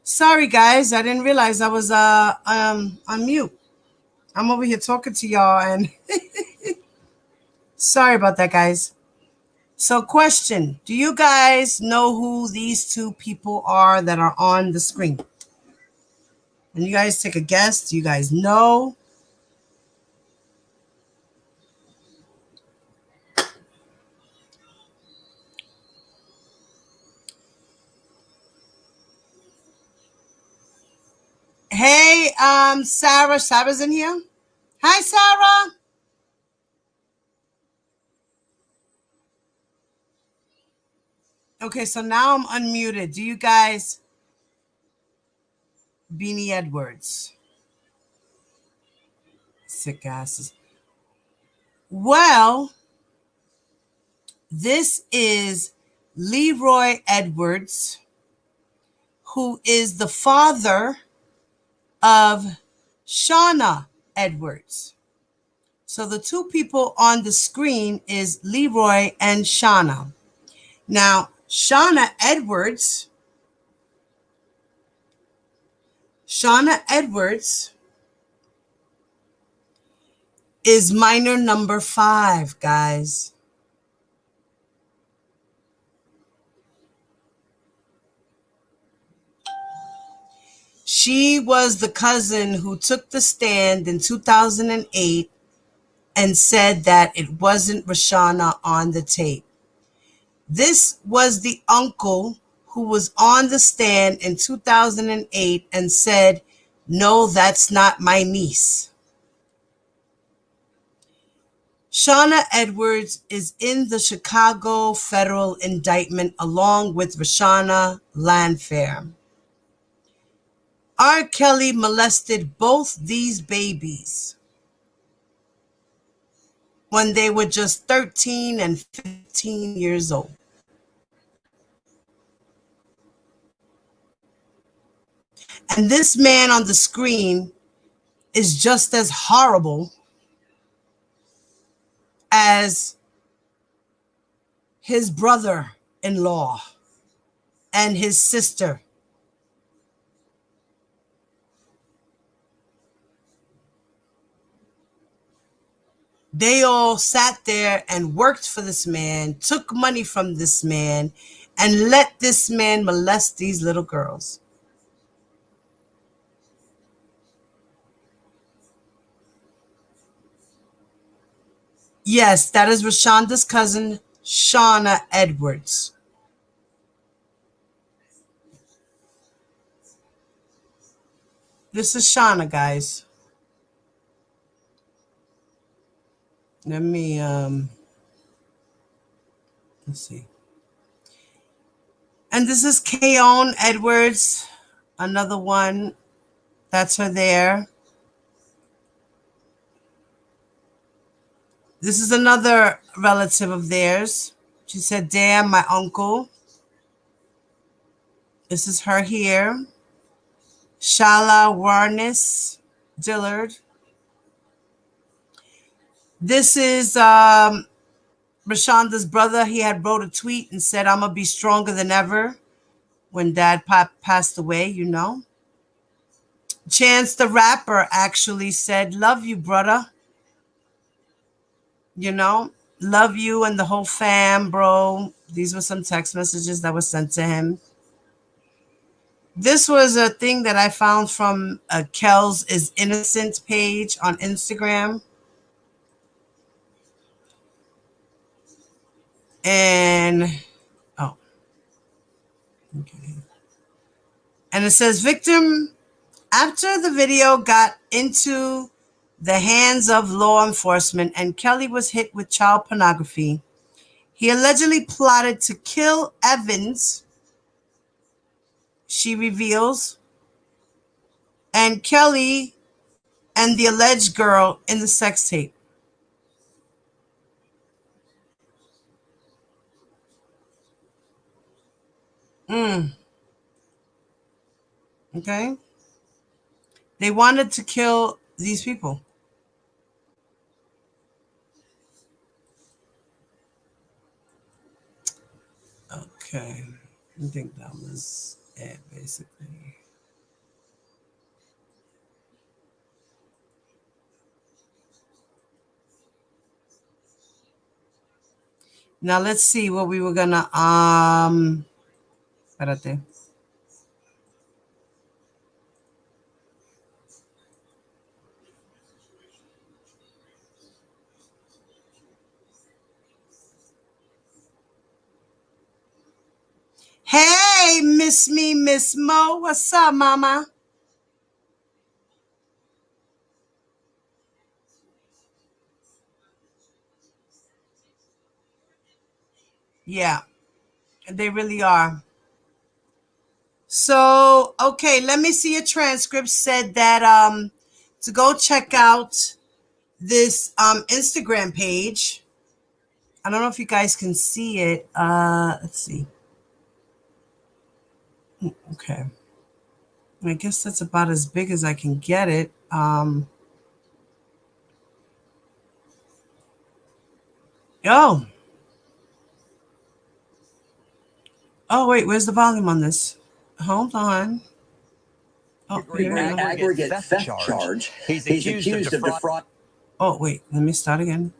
Sorry, guys. I didn't realize I was on mute. I'm over here talking to y'all, and sorry about that, guys. So, question: do you guys know who these two people are that are on the screen? And you guys take a guess. Do you guys know? Hey, Sarah. Sarah's in here. Hi, Sarah. Okay, so now I'm unmuted. Do you guys? Beanie Edwards. Sick asses. Well, this is Leroy Edwards, who is the father of Shauna Edwards. So the two people on the screen is Leroy and Shauna. Now, Shauna Edwards is minor number 5, guys. She was the cousin who took the stand in 2008 and said that it wasn't Rashana on the tape. This was the uncle who was on the stand in 2008 and said, "No, that's not my niece." Shauna Edwards is in the Chicago federal indictment along with Rashana Landfair. R. Kelly molested both these babies when they were just 13 and 15 years old. And this man on the screen is just as horrible as his brother-in-law and his sister. They all sat there and worked for this man, took money from this man, and let this man molest these little girls. Yes, that is Rashonda's cousin, Shauna Edwards. This is Shauna, guys. Let me, let's see. And this is Keon Edwards, another one. That's her there. This is another relative of theirs. She said, "Damn, my uncle." This is her here. Shala Warnis Dillard. This is Rashonda's brother. He had wrote a tweet and said, "I'm going to be stronger than ever," when Dad passed away, you know. Chance the Rapper actually said, "Love you, brother." You know, love you and the whole fam, bro. These were some text messages that were sent to him. This was a thing that I found from Kel's is Innocent page on Instagram. And, oh, okay. And it says, victim, after the video got into the hands of law enforcement and Kelly was hit with child pornography, he allegedly plotted to kill Evans, she reveals, and Kelly and the alleged girl in the sex tape. Okay. They wanted to kill these people. Okay. I think that was it, basically. Now let's see what we were gonna espérate. Hey, Miss Mo. What's up, mama? Yeah, they really are. So, okay, let me see a transcript said that to go check out this Instagram page. I don't know if you guys can see it. Let's see. Okay. I guess that's about as big as I can get it. Oh, wait, where's the volume on this? Hold on. Oh, aggregate theft charge. He's accused of defraud. Oh, wait, let me start again.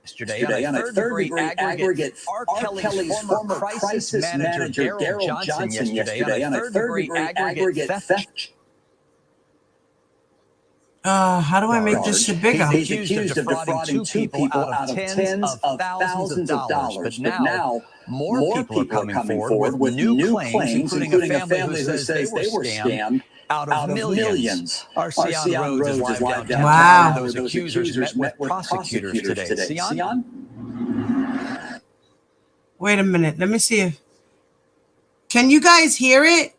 Yesterday, on a third-degree aggregate, R. Kelly's former crisis manager, Daryl Johnson, yesterday, on a third-degree aggregate theft. How do I make this shit bigger? He's accused of defrauding two people out of tens of thousands of dollars. But now, more people are coming forward with new claims, including a family who says they were scammed out of millions. Our Sion Rhodes is live downtown. Wow. Those accusers met with prosecutors today. Sion? Wait a minute. Let me see if... Can you guys hear it?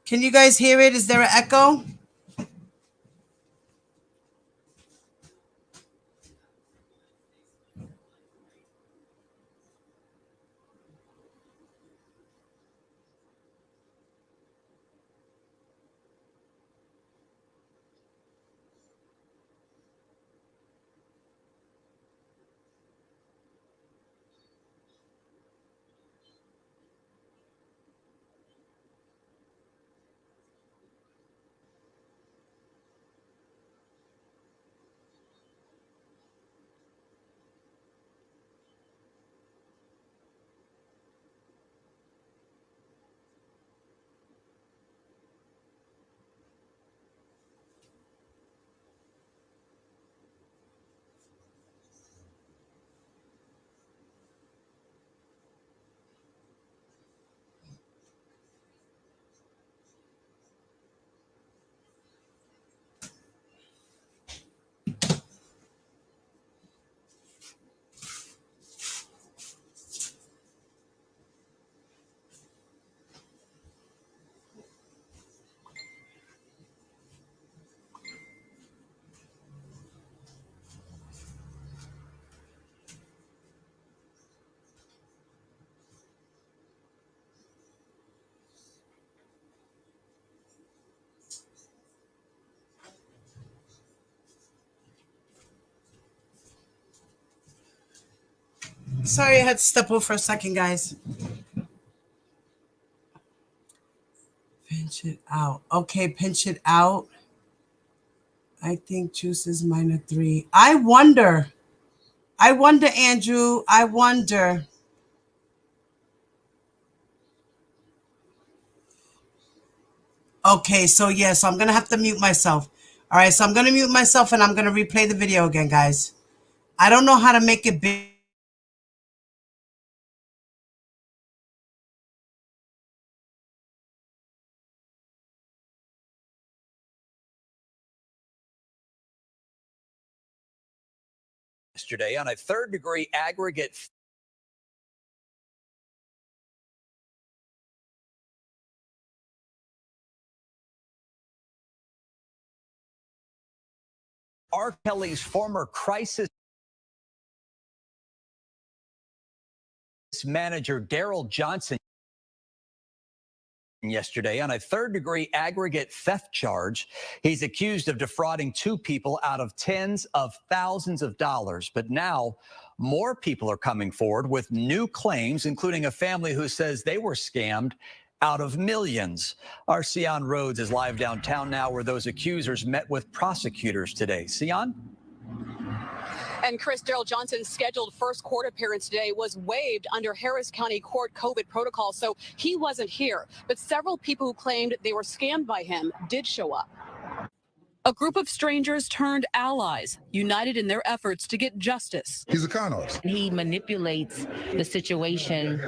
Can you guys hear it? Is there an echo? Sorry, I had to step over for a second, guys. Pinch it out. Okay, pinch it out. I think juice is -3. I wonder, Andrew. I wonder. Okay, so yeah, so I'm going to have to mute myself. All right, so I'm going to mute myself and I'm going to replay the video again, guys. I don't know how to make it big. Yesterday, on a third-degree aggregate R. Kelly's former crisis manager, Daryl Johnson, yesterday on a third-degree aggregate theft charge. He's accused of defrauding two people out of tens of thousands of dollars. But now more people are coming forward with new claims, including a family who says they were scammed out of millions. Our Sion Rhodes is live downtown now, where those accusers met with prosecutors today. Sion? And Chris, Daryl Johnson's scheduled first court appearance today was waived under Harris County Court COVID protocol, so he wasn't here. But several people who claimed they were scammed by him did show up. A group of strangers turned allies, united in their efforts to get justice. He's a con artist. He manipulates the situation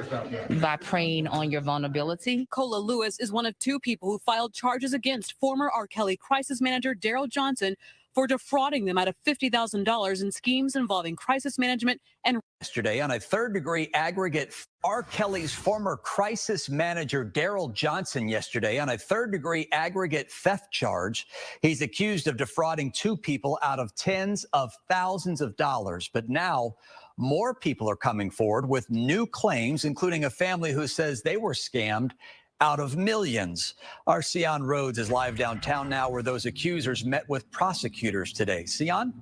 by preying on your vulnerability. Cola Lewis is one of two people who filed charges against former R. Kelly crisis manager Daryl Johnson for defrauding them out of $50,000 in schemes involving crisis management and yesterday on a third-degree aggregate. R. Kelly's former crisis manager Daryl Johnson yesterday on a third-degree aggregate theft charge. He's accused of defrauding two people out of tens of thousands of dollars. But now more people are coming forward with new claims, including a family who says they were scammed out of millions. Our Sion Rhodes is live downtown now, where those accusers met with prosecutors today. Sion?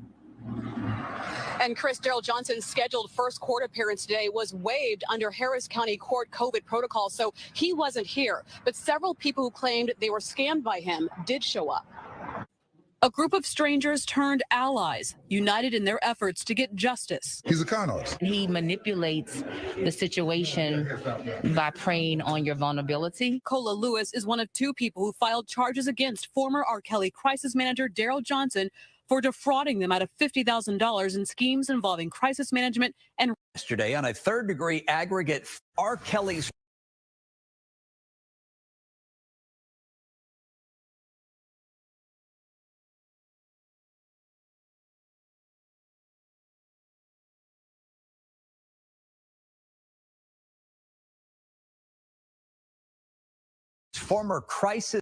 And Chris, Daryl Johnson's scheduled first court appearance today was waived under Harris County Court COVID protocol, so he wasn't here. But several people who claimed they were scammed by him did show up. A group of strangers turned allies, united in their efforts to get justice. He's a con artist. He manipulates the situation by preying on your vulnerability. Cola Lewis is one of two people who filed charges against former R. Kelly crisis manager Daryl Johnson for defrauding them out of $50,000 in schemes involving crisis management and yesterday on a third-degree aggregate. R. Kelly's former crisis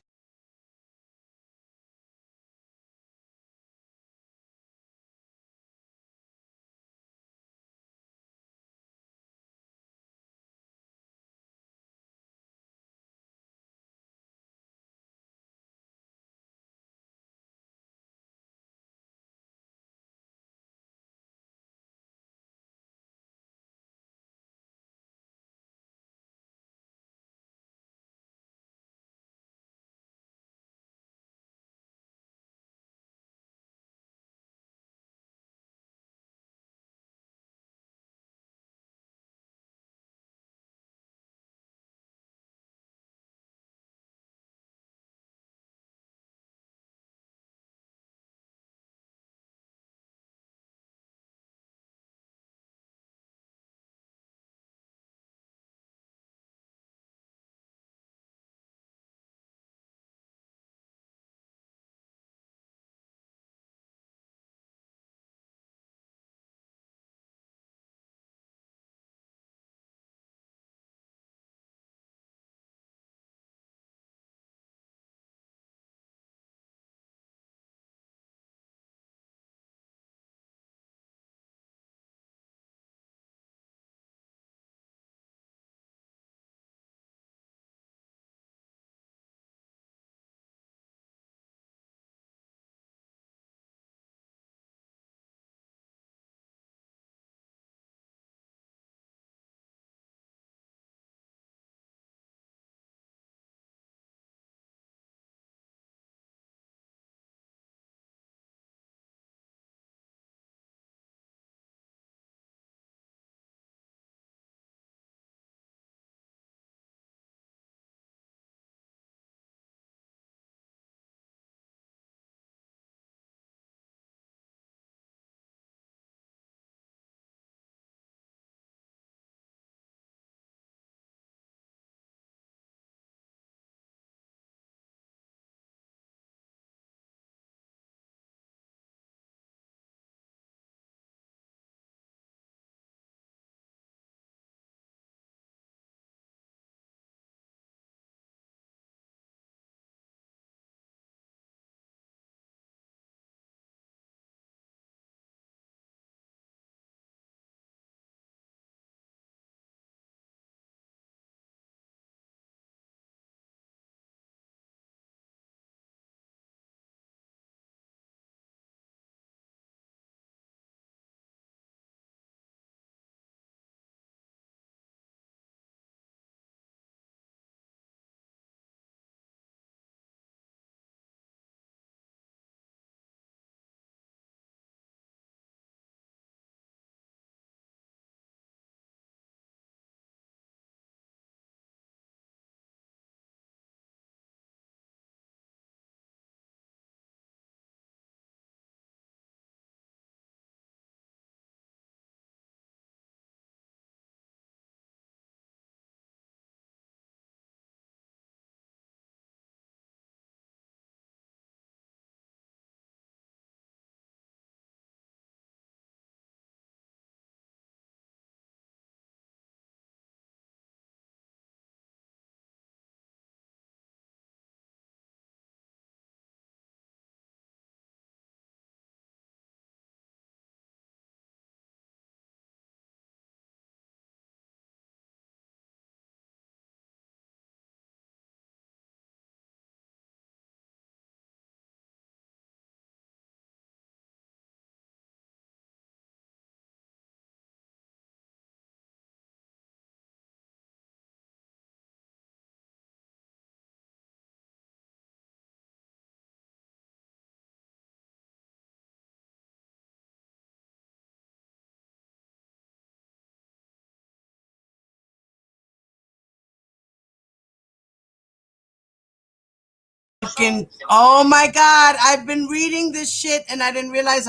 fucking, oh my God. I've been reading this shit and I didn't realize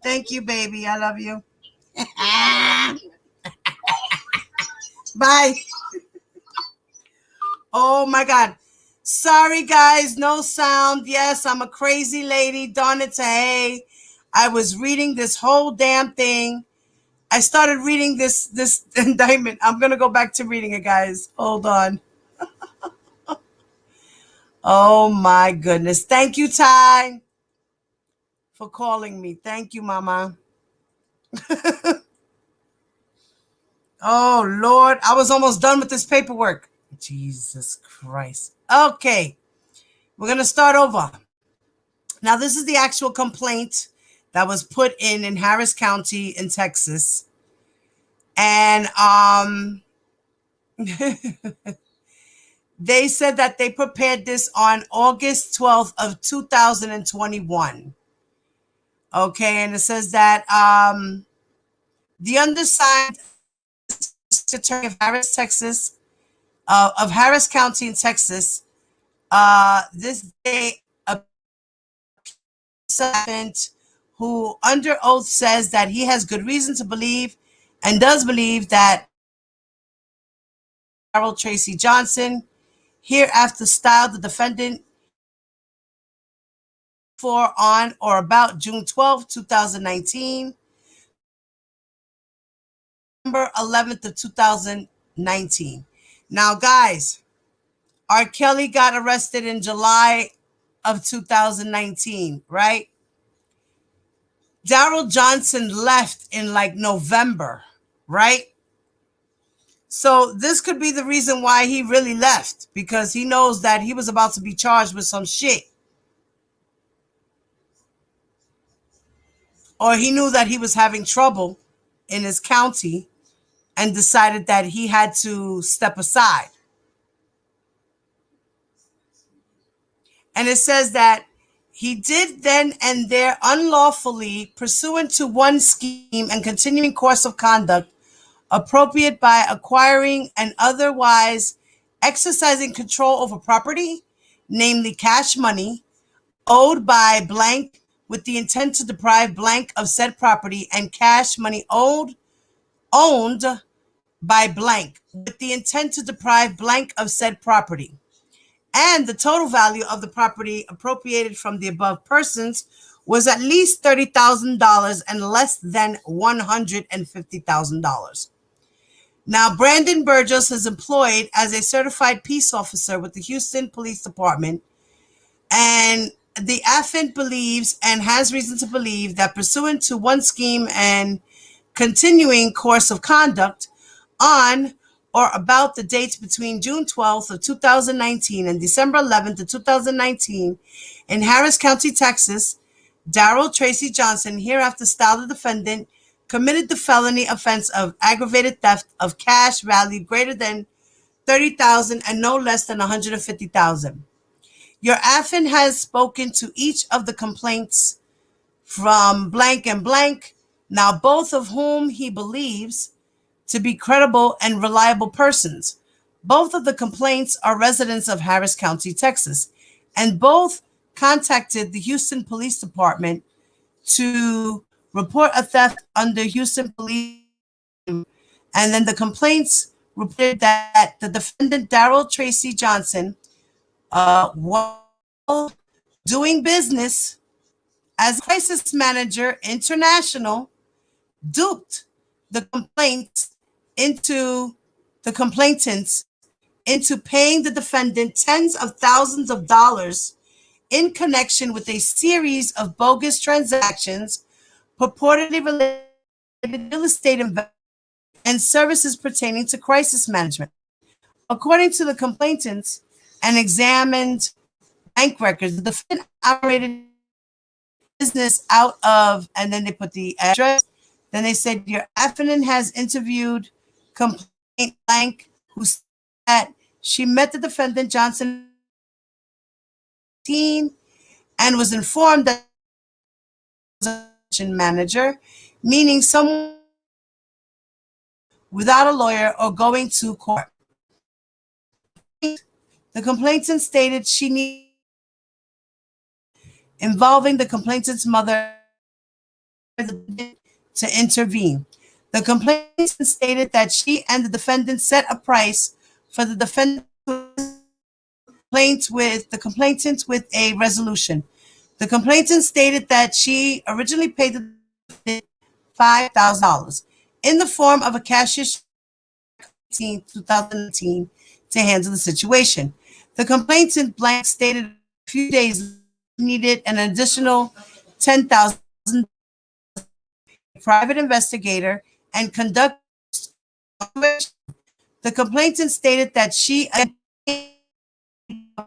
thank you, baby. I love you. Bye. Oh my God. Sorry, guys. No sound. Yes, I'm a crazy lady. Darn it to hey. I was reading this whole damn thing. I started reading this indictment. I'm going to go back to reading it, guys. Hold on. Oh my goodness. Thank you, Ty, for calling me. Thank you, Mama. Oh, Lord. I was almost done with this paperwork. Jesus Christ. Okay. We're going to start over. Now, this is the actual complaint that was put in Harris County in Texas. And they said that they prepared this on August 12th of 2021. Okay, and it says that the undersigned attorney of Harris, Texas, of Harris County in Texas, this day a servant who under oath says that he has good reason to believe and does believe that Daryl Tracy Johnson, hereafter styled the defendant, for on or about June 12, 2019, November 11th of 2019. Now, guys, R. Kelly got arrested in July of 2019, right? Daryl Johnson left in like November, right? So this could be the reason why he really left, because he knows that he was about to be charged with some shit. Or he knew that he was having trouble in his county and decided that he had to step aside. And it says that he did then and there unlawfully, pursuant to one scheme and continuing course of conduct, appropriate by acquiring and otherwise exercising control over property, namely cash money, owed by blank with the intent to deprive blank of said property, and cash money owned by blank with the intent to deprive blank of said property. And the total value of the property appropriated from the above persons was at least $30,000 and less than $150,000. Now, Brandon Burgos is employed as a certified peace officer with the Houston Police Department, and the affiant believes and has reason to believe that pursuant to one scheme and continuing course of conduct on or about the dates between June 12th of 2019 and December 11th of 2019 in Harris County, Texas, Daryl Tracy Johnson, hereafter styled the defendant, committed the felony offense of aggravated theft of cash valued greater than $30,000 and no less than $150,000. Your affiant has spoken to each of the complaints from blank and blank, now both of whom he believes to be credible and reliable persons. Both of the complaints are residents of Harris County, Texas, and both contacted the Houston Police Department to report a theft under Houston Police. And then the complaints reported that the defendant, Daryl Tracy Johnson, while doing business as crisis manager international, duped the complainants into paying the defendant tens of thousands of dollars in connection with a series of bogus transactions purportedly related to real estate investment and services pertaining to crisis management. According to the complainants and examined bank records, the defendant operated business out of, and then they put the address. Then they said your affiant has interviewed complaint blank, who said that she met the defendant Johnson and was informed that manager, meaning someone without a lawyer or going to court. The complainant stated she needed involving the complainant's mother to intervene. The complainant stated that she and the defendant set a price for the defendant with a resolution. The complainant stated that she originally paid the defendant $5,000 in the form of a cashier's check 2019 to handle the situation. The complainant blank stated a few days needed an additional $10,000. Private investigator and conduct. The complainant stated that she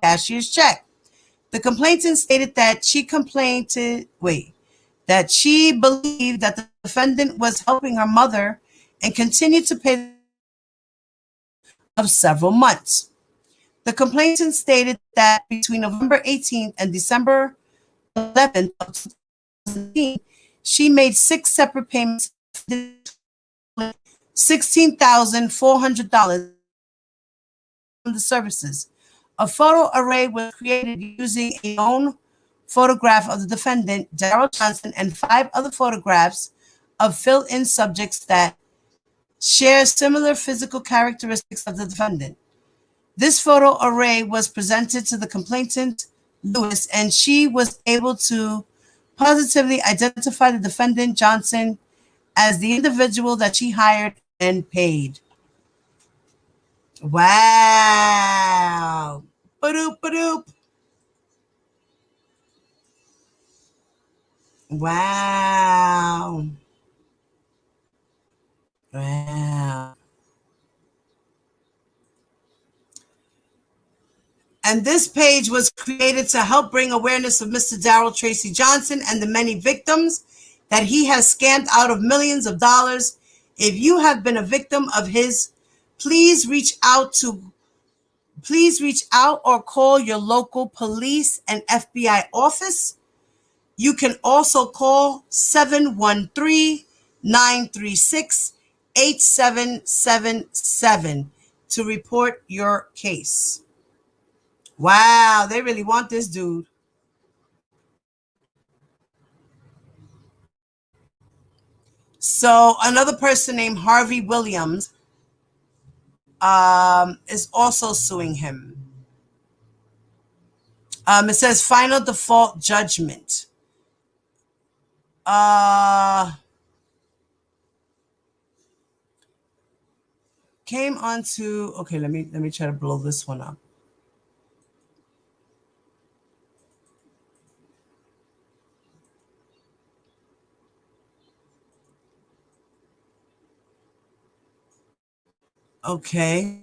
cashier's check. The complainant stated that she that she believed that the defendant was helping her mother and continued to pay of several months. The complainant stated that between November 18th and December 11th of 2017, she made 6 separate payments, $16,400 from the services. A photo array was created using a known photograph of the defendant, Daryl Johnson, and 5 other photographs of fill-in subjects that share similar physical characteristics of the defendant. This photo array was presented to the complainant, Lewis, and she was able to positively identify the defendant, Johnson, as the individual that she hired and paid. Wow. Ba-doop, ba-doop. Wow. Wow. And this page was created to help bring awareness of Mr. Daryl Tracy Johnson and the many victims that he has scammed out of millions of dollars. If you have been a victim of his, please reach out or call your local police and FBI office. You can also call 713-936-8777 to report your case. Wow, they really want this dude. So another person named Harvey Williams is also suing him. It says final default judgment. Came onto, okay, let me try to blow this one up. Okay.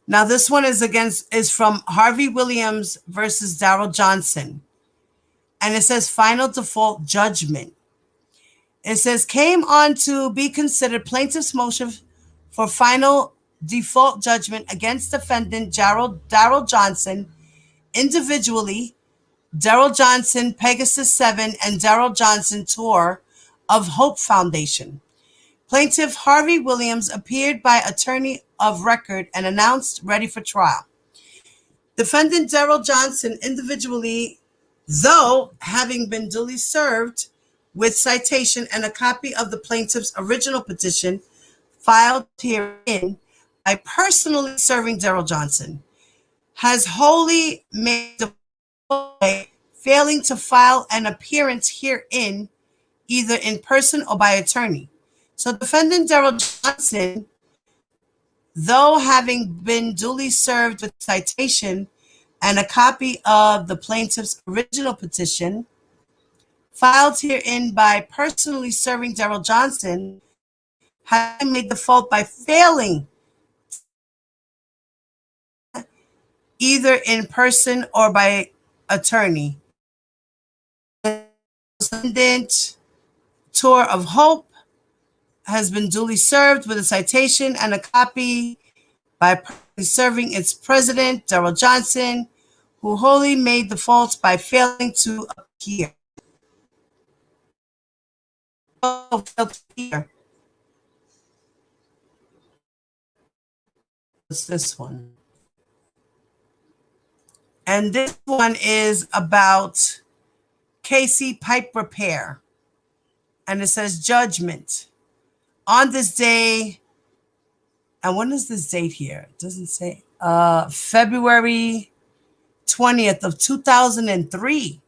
Now this one is from Harvey Williams versus Daryl Johnson. And it says final default judgment. It says came on to be considered plaintiff's motion for final default judgment against defendant Daryl Johnson individually, Daryl Johnson Pegasus 7 and Daryl Johnson Tour of Hope Foundation. Plaintiff Harvey Williams appeared by attorney of record and announced ready for trial. Defendant Daryl Johnson individually, though having been duly served with citation and a copy of the plaintiff's original petition filed herein by personally serving Daryl Johnson, has wholly made the failing to file an appearance herein either in person or by attorney. So defendant Daryl Johnson, though having been duly served with citation and a copy of the plaintiff's original petition filed herein by personally serving Daryl Johnson, has made the fault by failing either in person or by attorney. Defendant Tour of Hope has been duly served with a citation and a copy by serving its president, Daryl Johnson, who wholly made the fault by failing to appear. What's this one? And this one is about KC Pipe Repair. And it says judgment. On this day, and when is this date here? It doesn't say. February 20th of 2003.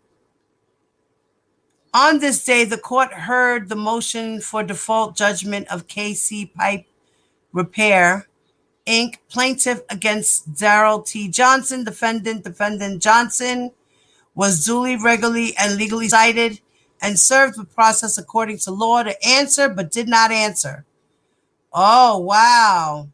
On this day, the court heard the motion for default judgment of KC Pipe Repair, Inc., plaintiff against Darrell T. Johnson, defendant. Defendant Johnson was duly, regularly, and legally cited and served the process according to law to answer, but did not answer. Oh, wow.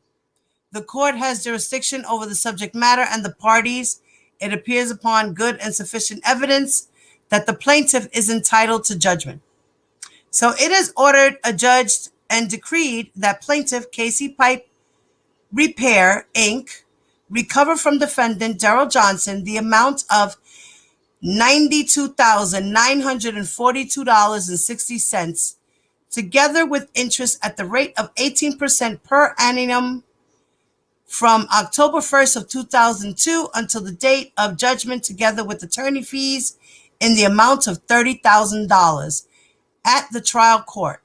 The court has jurisdiction over the subject matter and the parties. It appears upon good and sufficient evidence that the plaintiff is entitled to judgment. So it is ordered, adjudged, and decreed that plaintiff KC Pipe Repair, Inc., recover from defendant Darrell Johnson the amount of $92,942.60, together with interest at the rate of 18% per annum from October 1st of 2002 until the date of judgment, together with attorney fees in the amount of $30,000 at the trial court,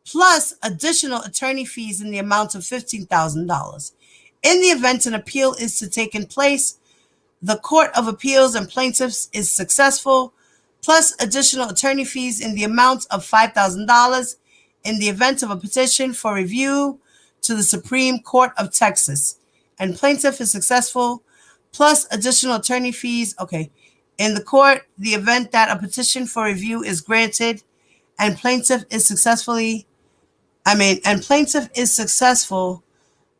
plus additional attorney fees in the amount of $15,000. In the event an appeal is to take place, the Court of Appeals and Plaintiffs is successful, plus additional attorney fees in the amount of $5,000 in the event of a petition for review to the Supreme Court of Texas, and plaintiff is successful, plus additional attorney fees, in the court, the event that a petition for review is granted and plaintiff is successful,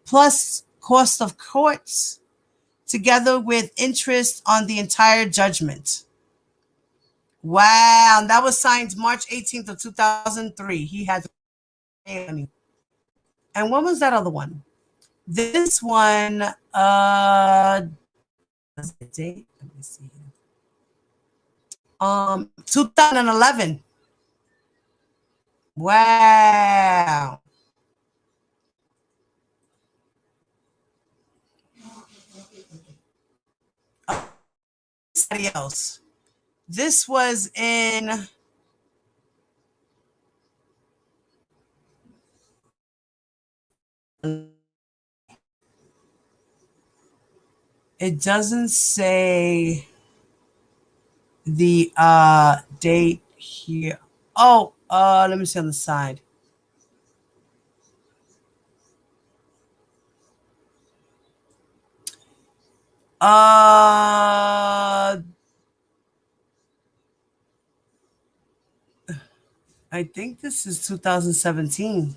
plus cost of courts, together with interest on the entire judgment. Wow, that was signed March 18th of 2003. He had to pay money. And when was that other one? This one, let me see here. 2011. Wow. Somebody else. This was in it doesn't say the date here. Oh, let me see on the side. I think this is 2017.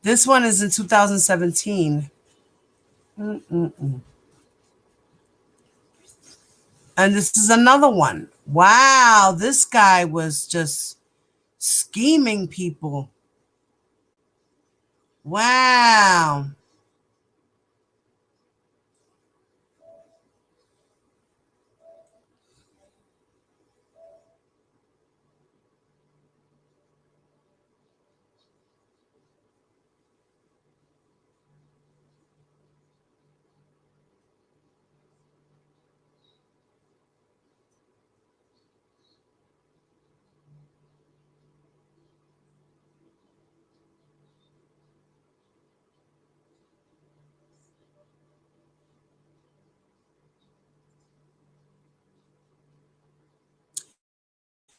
This one is in 2017. And this is another one. Wow, this guy was just scheming people. Wow.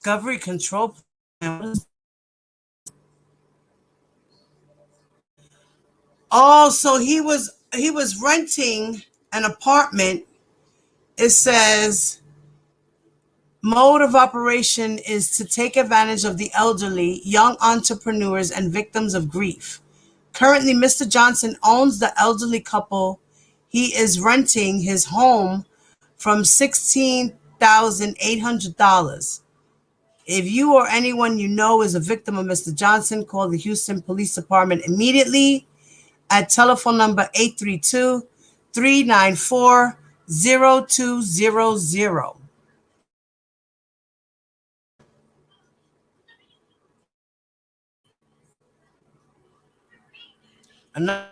Discovery control plan. Oh, so he was renting an apartment. It says mode of operation is to take advantage of the elderly, young entrepreneurs, and victims of grief. Currently, Mr. Johnson owns the elderly couple he is renting his home from $16,800. If you or anyone you know is a victim of Mr. Johnson, call the Houston Police Department immediately at telephone number 832-394-0200. Another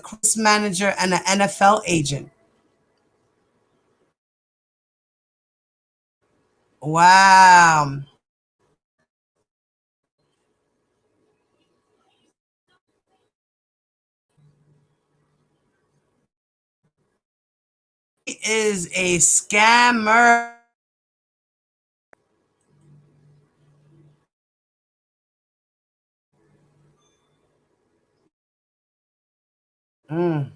Chris manager, and an NFL agent. Wow. He is a scammer. Mm.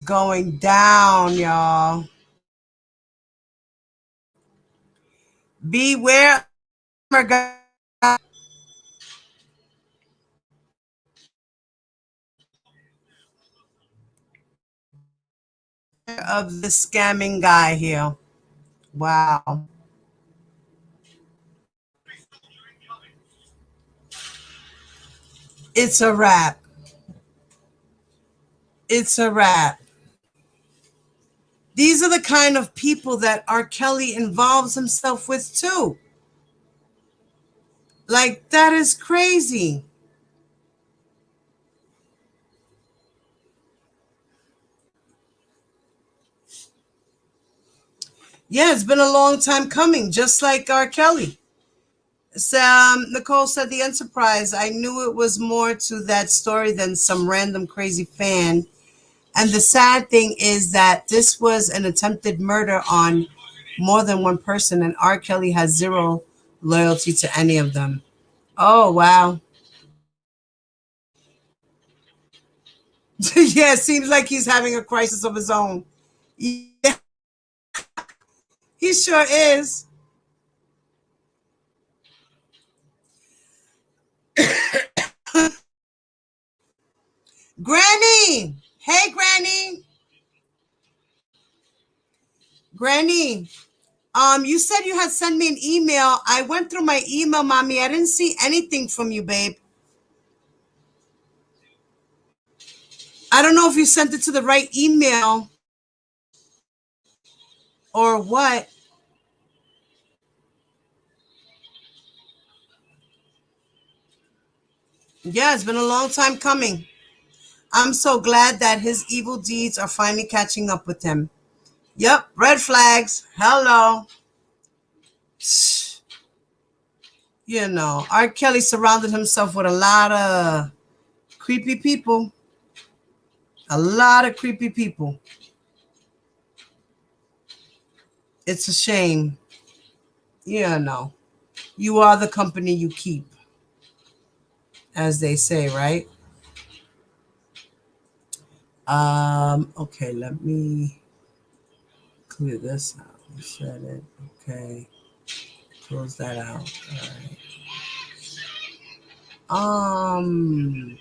Going down, y'all. Beware of this scamming guy here. Wow. It's a wrap. It's a wrap. These are the kind of people that R. Kelly involves himself with too. Like, that is crazy. Yeah, it's been a long time coming, just like R. Kelly. Nicole said the Enterprise. I knew it was more to that story than some random crazy fan. And the sad thing is that this was an attempted murder on more than one person, and R. Kelly has zero loyalty to any of them. Oh, wow. Yeah, it seems like he's having a crisis of his own. Yeah, he sure is. Granny! Hey, Granny! Granny, you said you had sent me an email. I went through my email, Mommy. I didn't see anything from you, babe. I don't know if you sent it to the right email or what. Yeah, it's been a long time coming. I'm so glad that his evil deeds are finally catching up with him. Yep, red flags. Hello. You know, R. Kelly surrounded himself with a lot of creepy people. A lot of creepy people. It's a shame. Yeah, no. You are the company you keep, as they say, right? Okay, let me clear this out. Set it. Okay. Close that out. All right.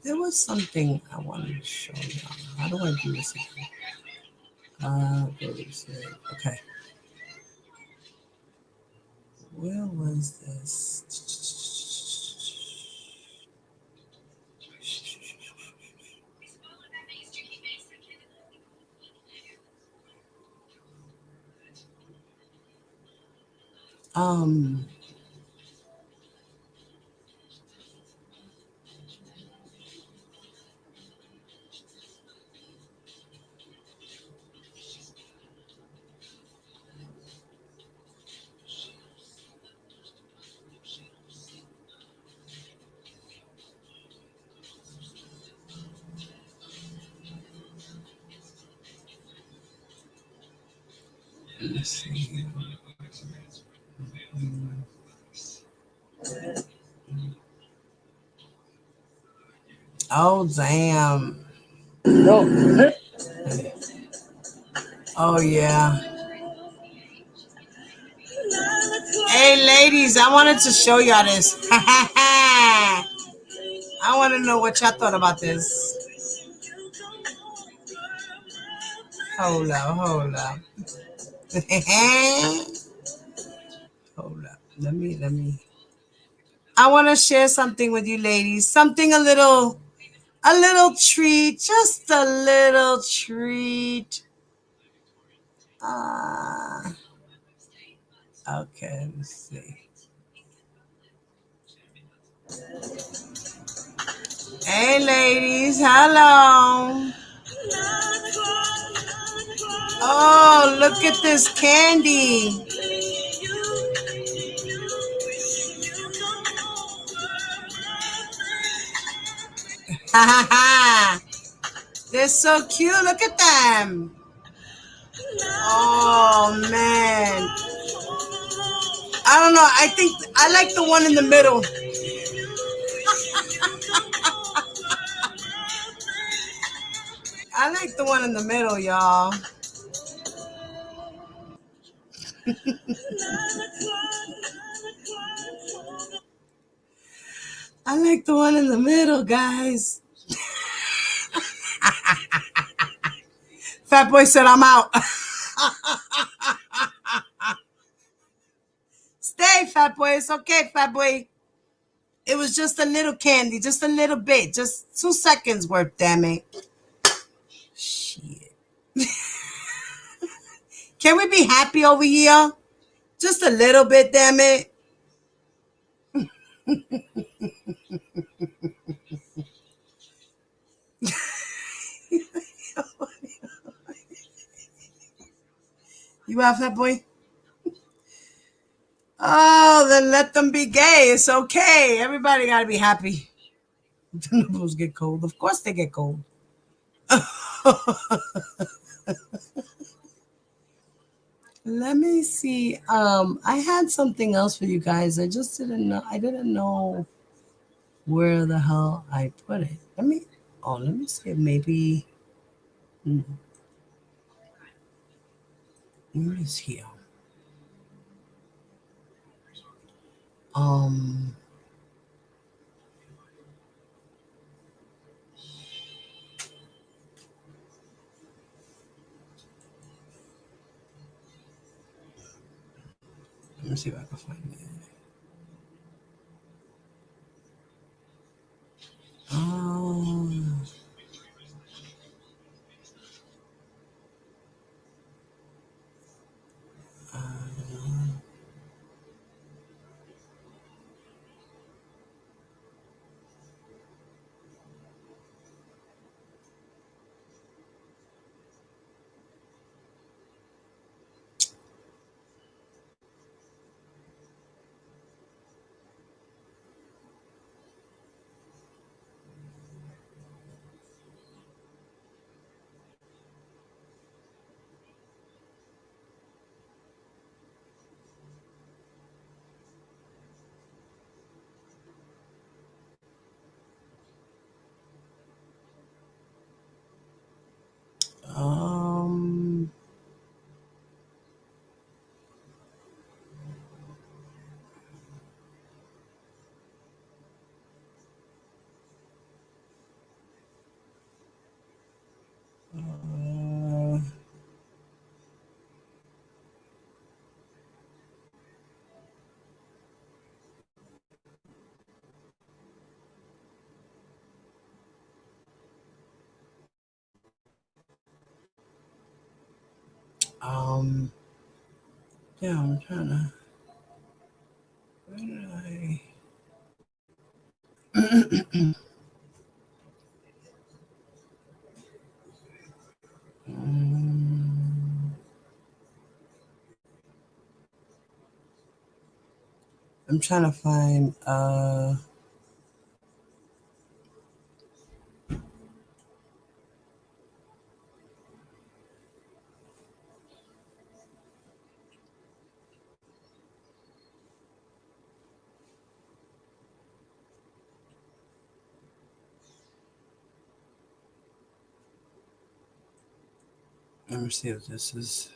There was something I wanted to show you. How do I do this again? Okay. Where was this? Let's see. Oh, damn. Oh, yeah. Hey, ladies, I wanted to show y'all this. I want to know what y'all thought about this. Hold up. Hold Let me. I want to share something with you ladies. Something a little treat, just a little treat. Okay, let's see. Hey ladies, hello. Oh, look at this candy. Ha ha ha. They're so cute. Look at them. Oh man. I don't know. I think I like the one in the middle. I like the one in the middle, y'all. I like the one in the middle, guys. Fat Boy said, I'm out. Stay, Fat Boy. It's okay, Fat Boy. It was just a little candy, just a little bit, just 2 seconds worth, damn it. Shit. Can we be happy over here? Just a little bit, damn it. You out, Fat Boy? Oh, then let them be gay. It's okay. Everybody got to be happy. The nipples get cold. Of course they get cold. Let me see. I had something else for you guys. I just didn't know. I didn't know where the hell I put it. Let me see if maybe where is here? Let me see if I can find it. Yeah, I'm trying to. Where did I? I'm trying to find. Let me see if this is.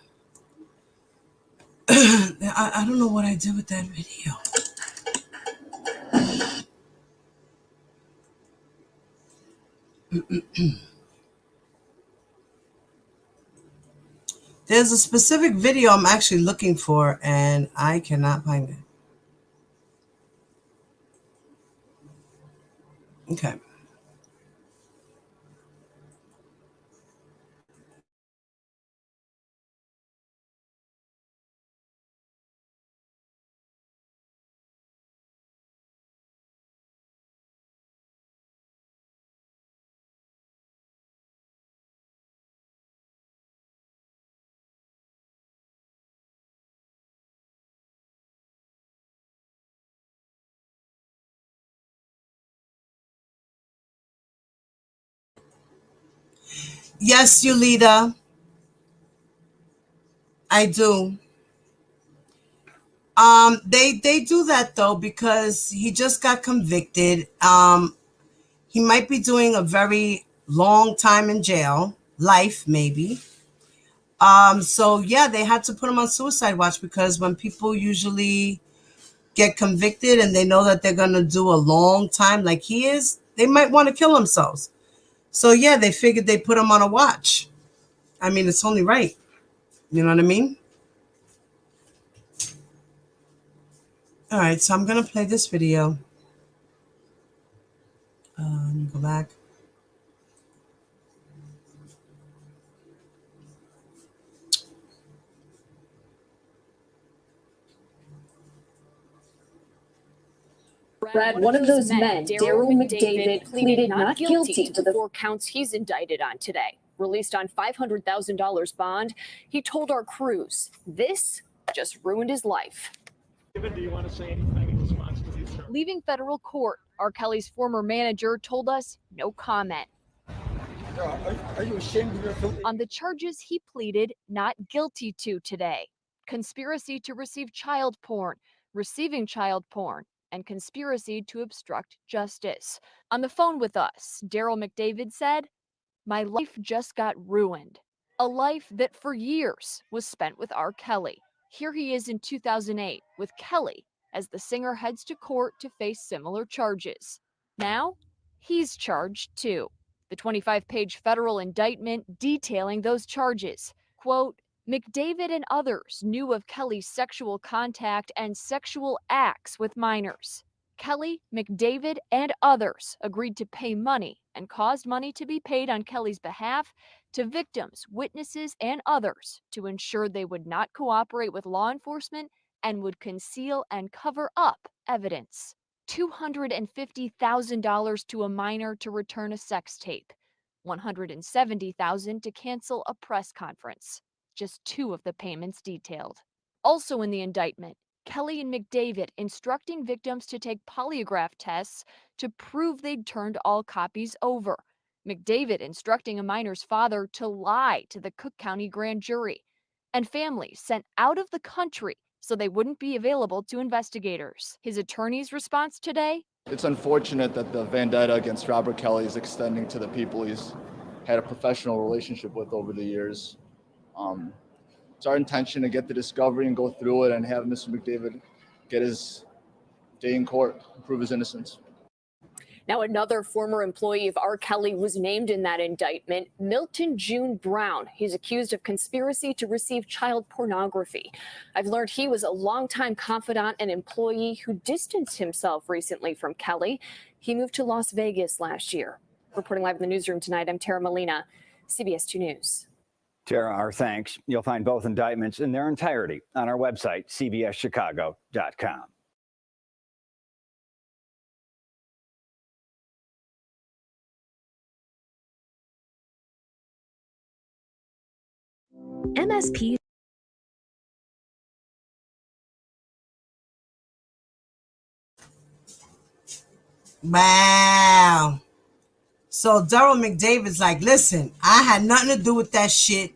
I don't know what I did with that video. There's a specific video I'm actually looking for, and I cannot find it. Okay. Yes, Yulita, I do. They do that though because he just got convicted. He might be doing a very long time in jail, life maybe. So yeah, they had to put him on suicide watch because when people usually get convicted and they know that they're gonna do a long time like he is, they might want to kill themselves. So yeah, they figured they put him on a watch. I mean, it's only right. You know what I mean? All right, so I'm gonna play this video. Let me go back. Brad, one of those men, Daryl McDavid, pleaded not guilty to the 4 counts he's indicted on today. Released on $500,000 bond, he told our crews, this just ruined his life. Do you want to say anything in response to these charges? Leaving federal court, R. Kelly's former manager told us no comment. Are you ashamed of your film? On the charges he pleaded not guilty to today: conspiracy to receive child porn, receiving child porn, and conspiracy to obstruct justice. On the phone with us, Daryl McDavid said, "My life just got ruined. A life that for years was spent with R. Kelly." Here he is in 2008 with Kelly as the singer heads to court to face similar charges. Now, he's charged too. The 25-page federal indictment detailing those charges. Quote, McDavid and others knew of Kelly's sexual contact and sexual acts with minors. Kelly, McDavid, and others agreed to pay money and caused money to be paid on Kelly's behalf to victims, witnesses, and others to ensure they would not cooperate with law enforcement and would conceal and cover up evidence. $250,000 to a minor to return a sex tape. $170,000 to cancel a press conference. Just 2 of the payments detailed. Also in the indictment, Kelly and McDavid instructing victims to take polygraph tests to prove they'd turned all copies over. McDavid instructing a minor's father to lie to the Cook County grand jury. And families sent out of the country so they wouldn't be available to investigators. His attorney's response today? It's unfortunate that the vendetta against Robert Kelly is extending to the people he's had a professional relationship with over the years. It's our intention to get the discovery and go through it and have Mr. McDavid get his day in court and prove his innocence. Now, another former employee of R. Kelly was named in that indictment, Milton June Brown. He's accused of conspiracy to receive child pornography. I've learned he was a longtime confidant and employee who distanced himself recently from Kelly. He moved to Las Vegas last year. Reporting live in the newsroom tonight, I'm Tara Molina, CBS 2 News. Tara, our thanks. You'll find both indictments in their entirety on our website, cbschicago.com. MSP. Wow. So Daryl McDavid's like, listen, I had nothing to do with that shit.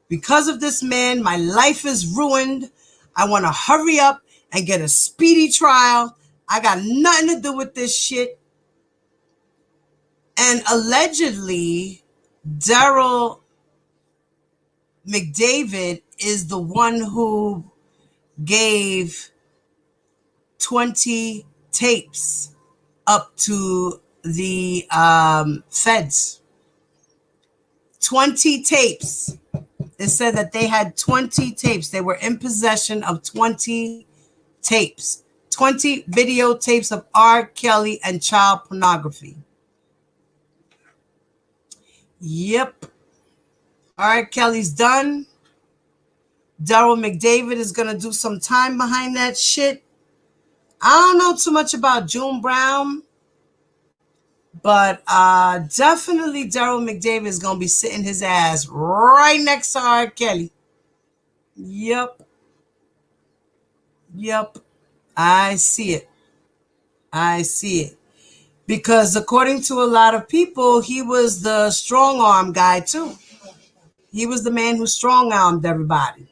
Because of this man, my life is ruined. I want to hurry up and get a speedy trial. I got nothing to do with this shit. And allegedly, Daryl McDavid is the one who gave 20 tapes up to the feds. 20 tapes. It said that they had 20 tapes. They were in possession of 20 tapes. 20 videotapes of R. Kelly and child pornography. Yep. All right, Kelly's done. Daryl McDavid is going to do some time behind that shit. I don't know too much about June Brown, but definitely Daryl McDavid is going to be sitting his ass right next to R. Kelly. Yep. I see it. Because according to a lot of people, he was the strong arm guy too. He was the man who strong armed everybody.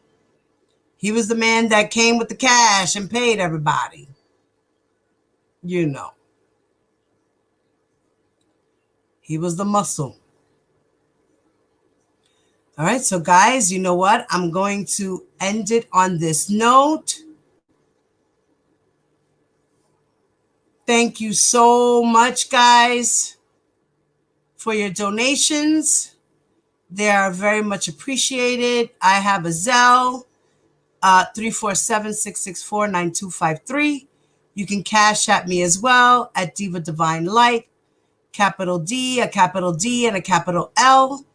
He was the man that came with the cash and paid everybody. You know. He was the muscle. All right, so guys, you know what? I'm going to end it on this note. Thank you so much, guys, for your donations. They are very much appreciated. I have a Zelle, 347-664-9253. You can cash at me as well at Diva Divine Light, capital D, a capital D, and a capital L.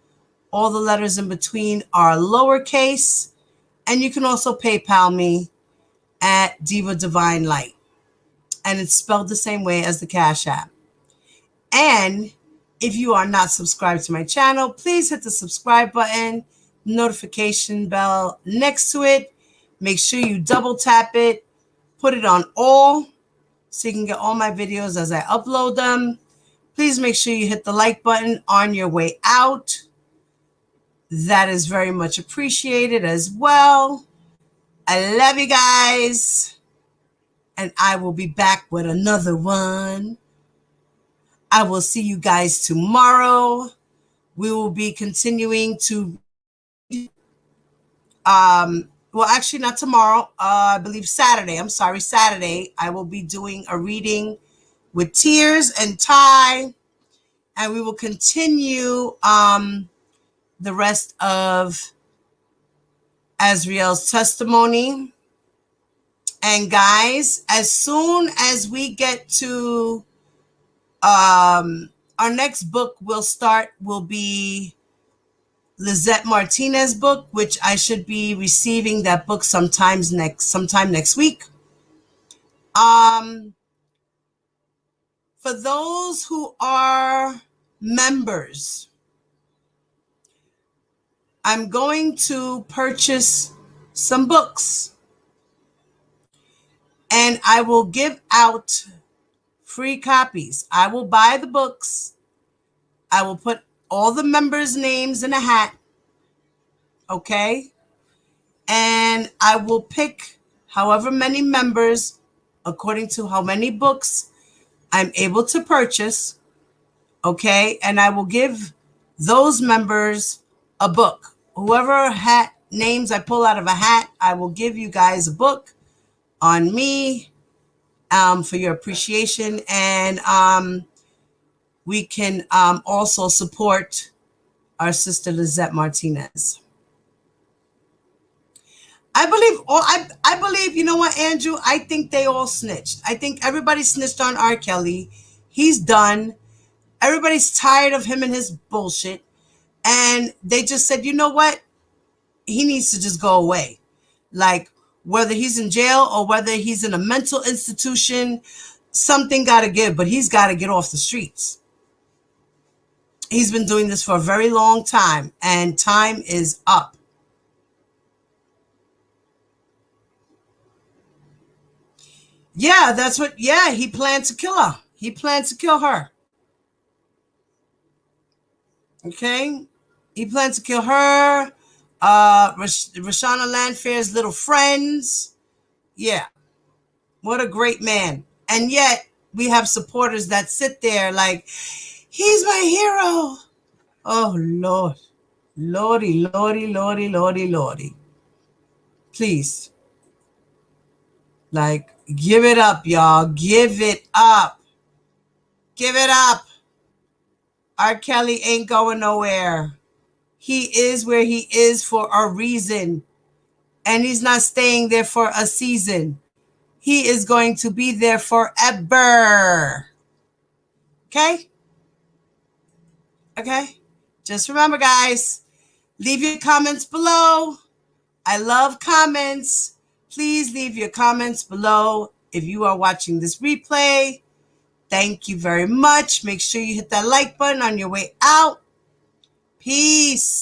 All the letters in between are lowercase. And you can also PayPal me at Diva Divine Light. And it's spelled the same way as the Cash App. And if you are not subscribed to my channel, please hit the subscribe button, notification bell next to it. Make sure you double tap it, put it on all so you can get all my videos as I upload them. Please make sure you hit the like button on your way out. That is very much appreciated as well. I love you guys. And I will be back with another one. I will see you guys tomorrow. We will be continuing to, well, actually not tomorrow. I believe Saturday. I'm sorry, Saturday. I will be doing a reading with Tears and Ty. And we will continue the rest of Azriel's testimony. And guys, as soon as we get to our next book will be Lizette Martinez's book, which I should be receiving that book sometime next week. For those who are members, I'm going to purchase some books. And I will give out free copies. I will buy the books. I will put all the members' names in a hat. Okay? And I will pick however many members, according to how many books I'm able to purchase. Okay? And I will give those members a book. Whoever hat names I pull out of a hat, I will give you guys a book on me for your appreciation. And we can also support our sister Lizette Martinez. I believe, you know what, Andrew? I think they all snitched. I think everybody snitched on R. Kelly. He's done. Everybody's tired of him and his bullshit. And they just said, you know what? He needs to just go away. Like, whether he's in jail or whether he's in a mental institution, something got to give, but he's got to get off the streets. He's been doing this for a very long time, and time is up. Yeah, that's what, yeah, he planned to kill her. He planned to kill her. Okay? He planned to kill her, Rashana Landfair's little friends. Yeah. What a great man. And yet we have supporters that sit there like, he's my hero. Oh, Lord. Lordy, Lordy, Lordy, Lordy, Lordy. Please. Like, give it up, y'all. Give it up. Give it up. R. Kelly ain't going nowhere. He is where he is for a reason. And he's not staying there for a season. He is going to be there forever. Okay? Okay? Just remember, guys, leave your comments below. I love comments. Please leave your comments below. If you are watching this replay, thank you very much. Make sure you hit that like button on your way out. Peace.